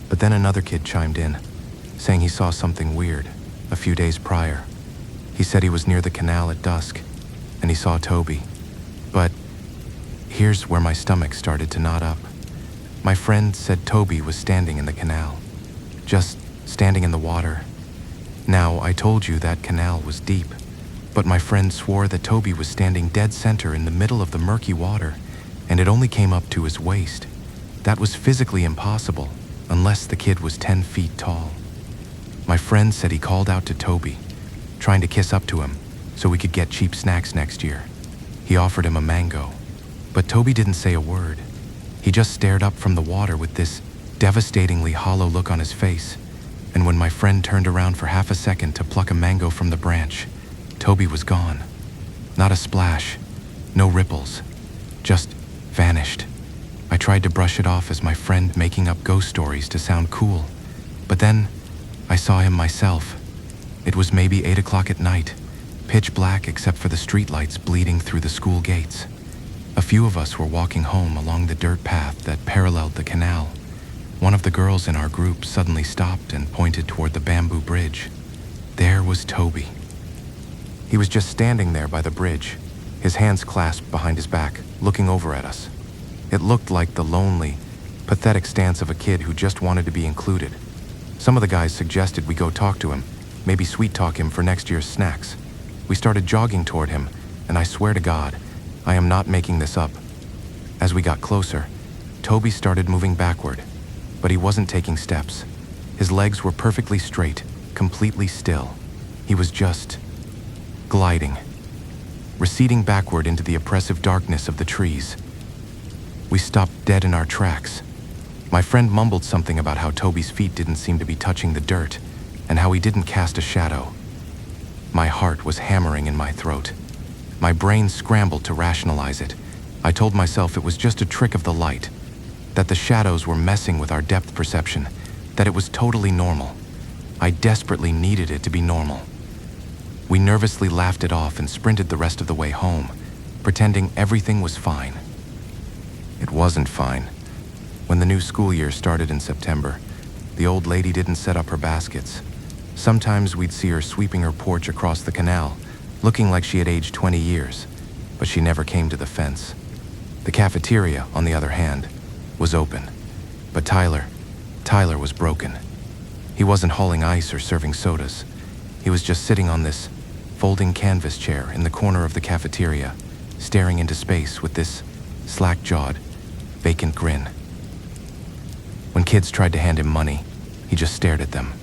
But then another kid chimed in, saying he saw something weird a few days prior. He said he was near the canal at dusk, and he saw Toby. But here's where my stomach started to knot up. My friend said Toby was standing in the canal, just standing in the water. Now, I told you that canal was deep, but my friend swore that Toby was standing dead center in the middle of the murky water, and it only came up to his waist. That was physically impossible, unless the kid was 10 feet tall. My friend said he called out to Toby, trying to kiss up to him so we could get cheap snacks next year. He offered him a mango, but Toby didn't say a word. He just stared up from the water with this devastatingly hollow look on his face, and when my friend turned around for half a second to pluck a mango from the branch, Toby was gone. Not a splash, no ripples, just vanished. I tried to brush it off as my friend making up ghost stories to sound cool, but then I saw him myself. It was maybe 8 o'clock at night, pitch black except for the streetlights bleeding through the school gates. A few of us were walking home along the dirt path that paralleled the canal. One of the girls in our group suddenly stopped and pointed toward the bamboo bridge. There was Toby. He was just standing there by the bridge, his hands clasped behind his back, looking over at us. It looked like the lonely, pathetic stance of a kid who just wanted to be included. Some of the guys suggested we go talk to him, maybe sweet talk him for next year's snacks. We started jogging toward him, and I swear to God, I am not making this up. As we got closer, Toby started moving backward, but he wasn't taking steps. His legs were perfectly straight, completely still. He was just gliding, receding backward into the oppressive darkness of the trees. We stopped dead in our tracks. My friend mumbled something about how Toby's feet didn't seem to be touching the dirt, and how he didn't cast a shadow. My heart was hammering in my throat. My brain scrambled to rationalize it. I told myself it was just a trick of the light, that the shadows were messing with our depth perception, that it was totally normal. I desperately needed it to be normal. We nervously laughed it off and sprinted the rest of the way home, pretending everything was fine. It wasn't fine. When the new school year started in September, the old lady didn't set up her baskets. Sometimes we'd see her sweeping her porch across the canal, looking like she had aged 20 years, but she never came to the fence. The cafeteria, on the other hand, was open. But Tyler was broken. He wasn't hauling ice or serving sodas. He was just sitting on this folding canvas chair in the corner of the cafeteria, staring into space with this slack-jawed, vacant grin. When kids tried to hand him money, he just stared at them.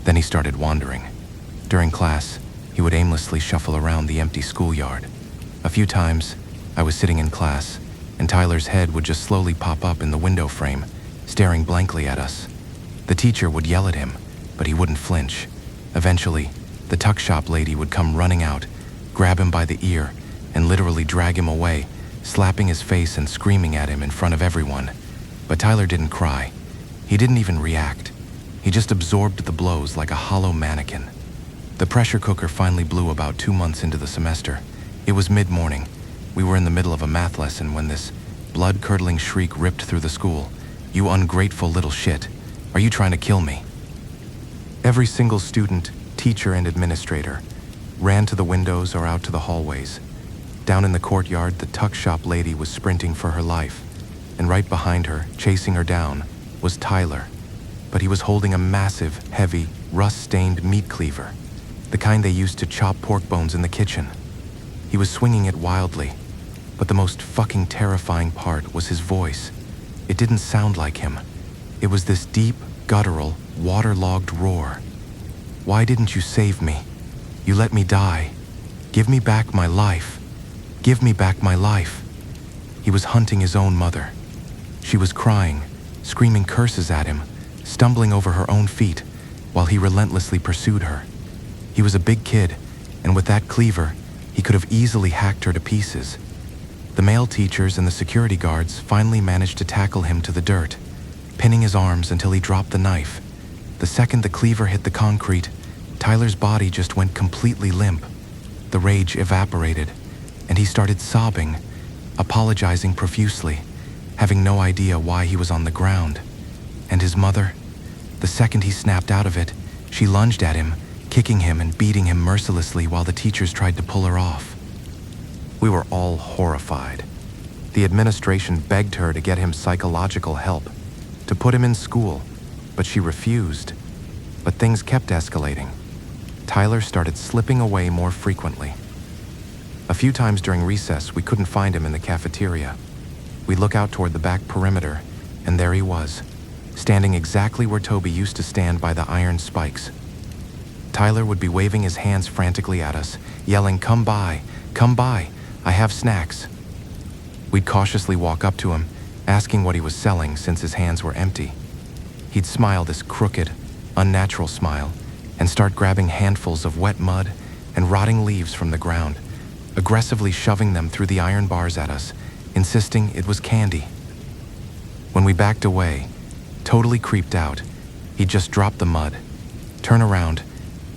Then he started wandering. During class, he would aimlessly shuffle around the empty schoolyard. A few times, I was sitting in class, and Tyler's head would just slowly pop up in the window frame, staring blankly at us. The teacher would yell at him, but he wouldn't flinch. Eventually, the tuck shop lady would come running out, grab him by the ear, and literally drag him away, slapping his face and screaming at him in front of everyone. But Tyler didn't cry. He didn't even react. He just absorbed the blows like a hollow mannequin. The pressure cooker finally blew about 2 months into the semester. It was mid-morning. We were in the middle of a math lesson when this blood-curdling shriek ripped through the school. "You ungrateful little shit. Are you trying to kill me?" Every single student, teacher, and administrator ran to the windows or out to the hallways. Down in the courtyard, the tuck shop lady was sprinting for her life, and right behind her, chasing her down, was Tyler. But he was holding a massive, heavy, rust-stained meat cleaver, the kind they used to chop pork bones in the kitchen. He was swinging it wildly, but the most fucking terrifying part was his voice. It didn't sound like him. It was this deep, guttural, waterlogged roar. "Why didn't you save me? You let me die. Give me back my life. Give me back my life." He was hunting his own mother. She was crying, screaming curses at him, stumbling over her own feet, while he relentlessly pursued her. He was a big kid, and with that cleaver, he could have easily hacked her to pieces. The male teachers and the security guards finally managed to tackle him to the dirt, pinning his arms until he dropped the knife. The second the cleaver hit the concrete, Tyler's body just went completely limp. The rage evaporated, and he started sobbing, apologizing profusely, having no idea why he was on the ground. And his mother? The second he snapped out of it, she lunged at him, kicking him and beating him mercilessly while the teachers tried to pull her off. We were all horrified. The administration begged her to get him psychological help, to put him in school, but she refused. But things kept escalating. Tyler started slipping away more frequently. A few times during recess, we couldn't find him in the cafeteria. We'd look out toward the back perimeter, and there he was, standing exactly where Toby used to stand by the iron spikes. Tyler would be waving his hands frantically at us, yelling, come by, I have snacks." We'd cautiously walk up to him, asking what he was selling since his hands were empty. He'd smile this crooked, unnatural smile, and start grabbing handfuls of wet mud and rotting leaves from the ground, aggressively shoving them through the iron bars at us, insisting it was candy. When we backed away, totally creeped out, he'd just drop the mud, turn around,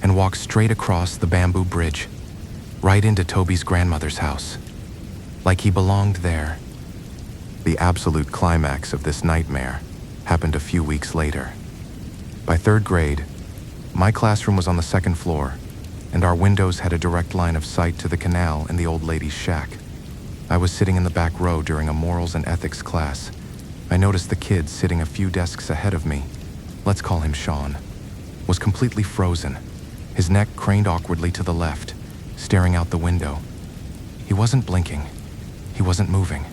and walked straight across the bamboo bridge, right into Toby's grandmother's house, like he belonged there. The absolute climax of this nightmare happened a few weeks later. By third grade, my classroom was on the second floor, and our windows had a direct line of sight to the canal and the old lady's shack. I was sitting in the back row during a morals and ethics class. I noticed the kid sitting a few desks ahead of me, let's call him Sean, was completely frozen, his neck craned awkwardly to the left, staring out the window. He wasn't blinking. He wasn't moving.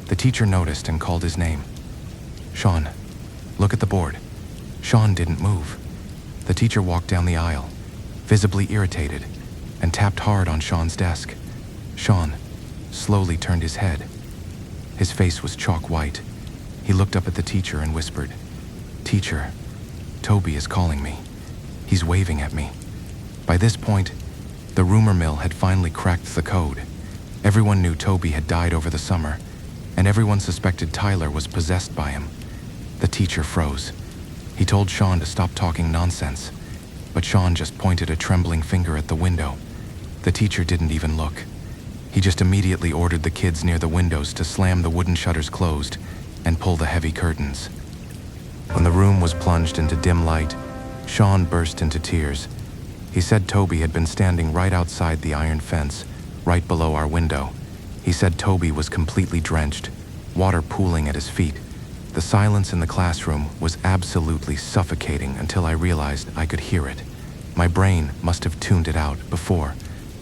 The teacher noticed and called his name. "Sean, look at the board." Sean didn't move. The teacher walked down the aisle, visibly irritated, and tapped hard on Sean's desk. Sean slowly turned his head. His face was chalk white. He looked up at the teacher and whispered, "Teacher, Toby is calling me. He's waving at me." By this point, the rumor mill had finally cracked the code. Everyone knew Toby had died over the summer, and everyone suspected Tyler was possessed by him. The teacher froze. He told Sean to stop talking nonsense, but Sean just pointed a trembling finger at the window. The teacher didn't even look. He just immediately ordered the kids near the windows to slam the wooden shutters closed and pull the heavy curtains. When the room was plunged into dim light, Sean burst into tears. He said Toby had been standing right outside the iron fence, right below our window. He said Toby was completely drenched, water pooling at his feet. The silence in the classroom was absolutely suffocating until I realized I could hear it. My brain must have tuned it out before,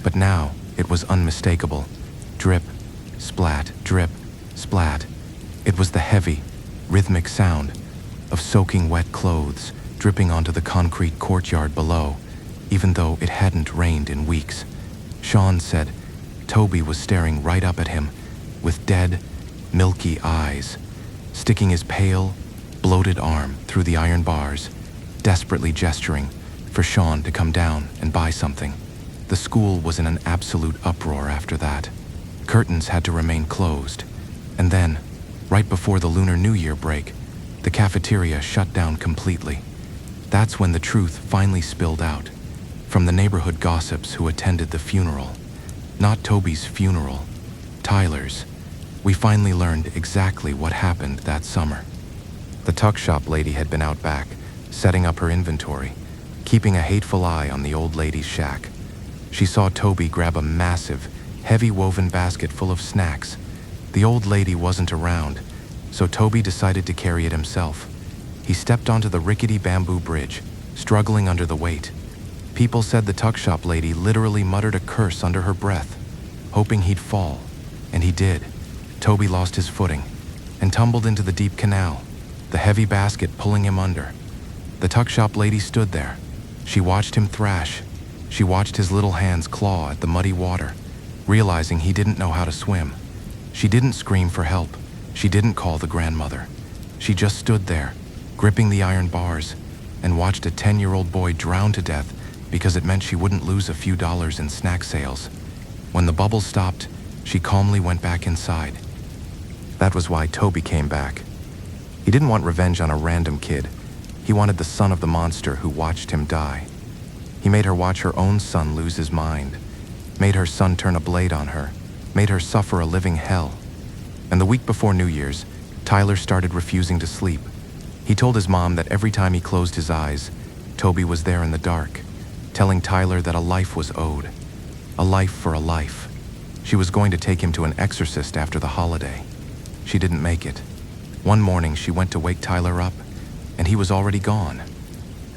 but now it was unmistakable. Drip, splat, drip, splat. It was the heavy, rhythmic sound of soaking wet clothes dripping onto the concrete courtyard below, even though it hadn't rained in weeks. Sean said Toby was staring right up at him with dead, milky eyes, sticking his pale, bloated arm through the iron bars, desperately gesturing for Sean to come down and buy something. The school was in an absolute uproar after that. Curtains had to remain closed, and then, right before the Lunar New Year break, the cafeteria shut down completely. That's when the truth finally spilled out, from the neighborhood gossips who attended the funeral. Not Toby's funeral, Tyler's. We finally learned exactly what happened that summer. The tuck shop lady had been out back, setting up her inventory, keeping a hateful eye on the old lady's shack. She saw Toby grab a massive, heavy woven basket full of snacks. The old lady wasn't around, so Toby decided to carry it himself. He stepped onto the rickety bamboo bridge, struggling under the weight. People said the tuck shop lady literally muttered a curse under her breath, hoping he'd fall, and he did. Toby lost his footing and tumbled into the deep canal, the heavy basket pulling him under. The tuck shop lady stood there. She watched him thrash. She watched his little hands claw at the muddy water, realizing he didn't know how to swim. She didn't scream for help. She didn't call the grandmother. She just stood there, gripping the iron bars, and watched a 10-year-old boy drown to death because it meant she wouldn't lose a few dollars in snack sales. When the bubbles stopped, she calmly went back inside. That was why Toby came back. He didn't want revenge on a random kid. He wanted the son of the monster who watched him die. He made her watch her own son lose his mind, made her son turn a blade on her, made her suffer a living hell. And the week before New Year's, Tyler started refusing to sleep. He told his mom that every time he closed his eyes, Toby was there in the dark, telling Tyler that a life was owed. A life for a life. She was going to take him to an exorcist after the holiday. She didn't make it. One morning, she went to wake Tyler up, and he was already gone.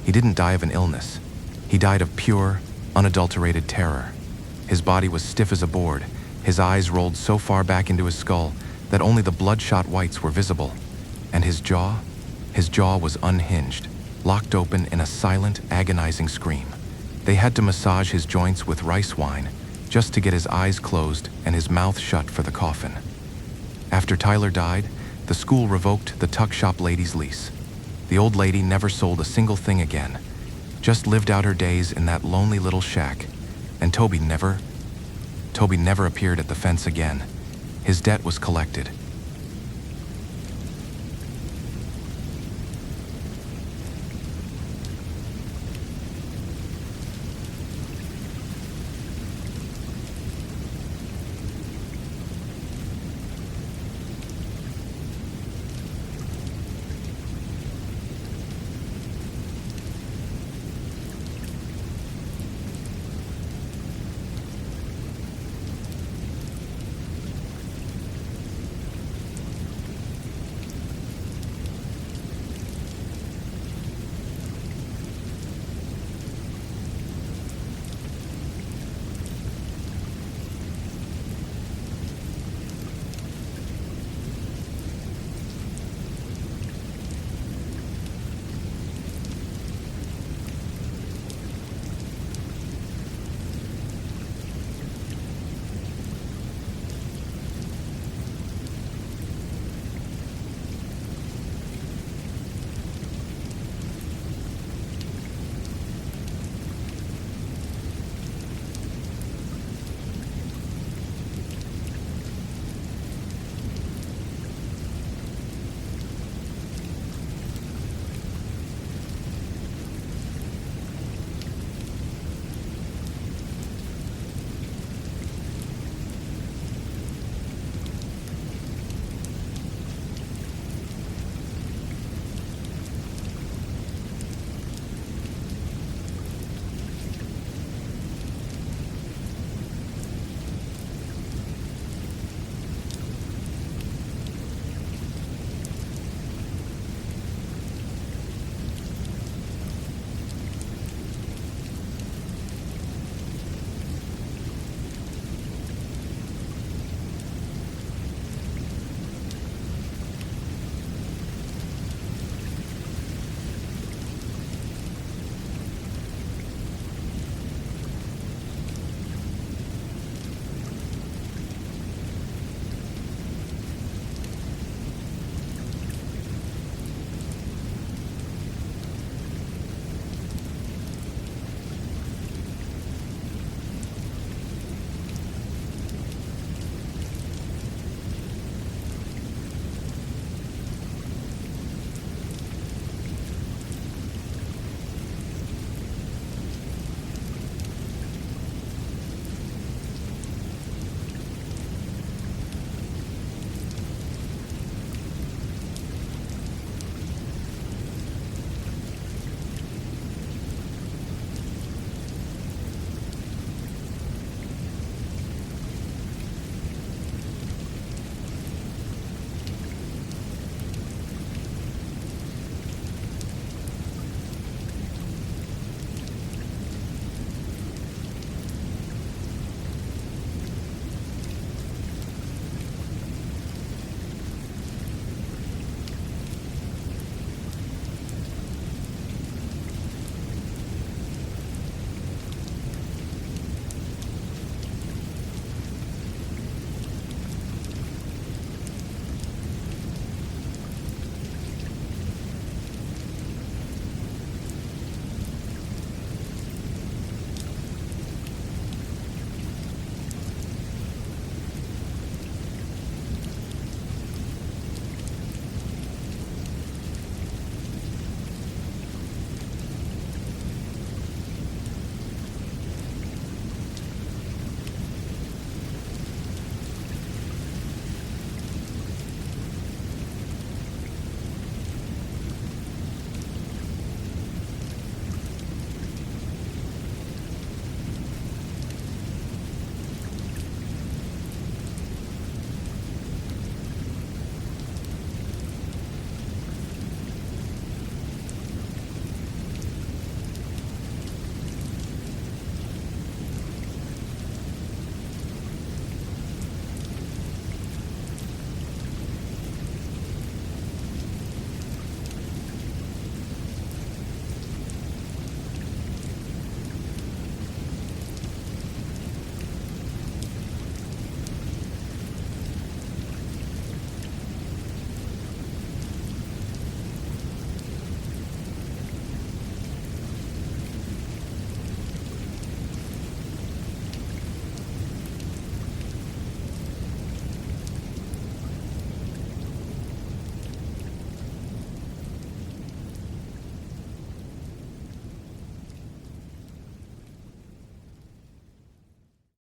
He didn't die of an illness. He died of pure, unadulterated terror. His body was stiff as a board, his eyes rolled so far back into his skull that only the bloodshot whites were visible. And his jaw was unhinged, locked open in a silent, agonizing scream. They had to massage his joints with rice wine just to get his eyes closed and his mouth shut for the coffin. After Tyler died, the school revoked the tuck shop lady's lease. The old lady never sold a single thing again, just lived out her days in that lonely little shack, and Toby never appeared at the fence again. His debt was collected,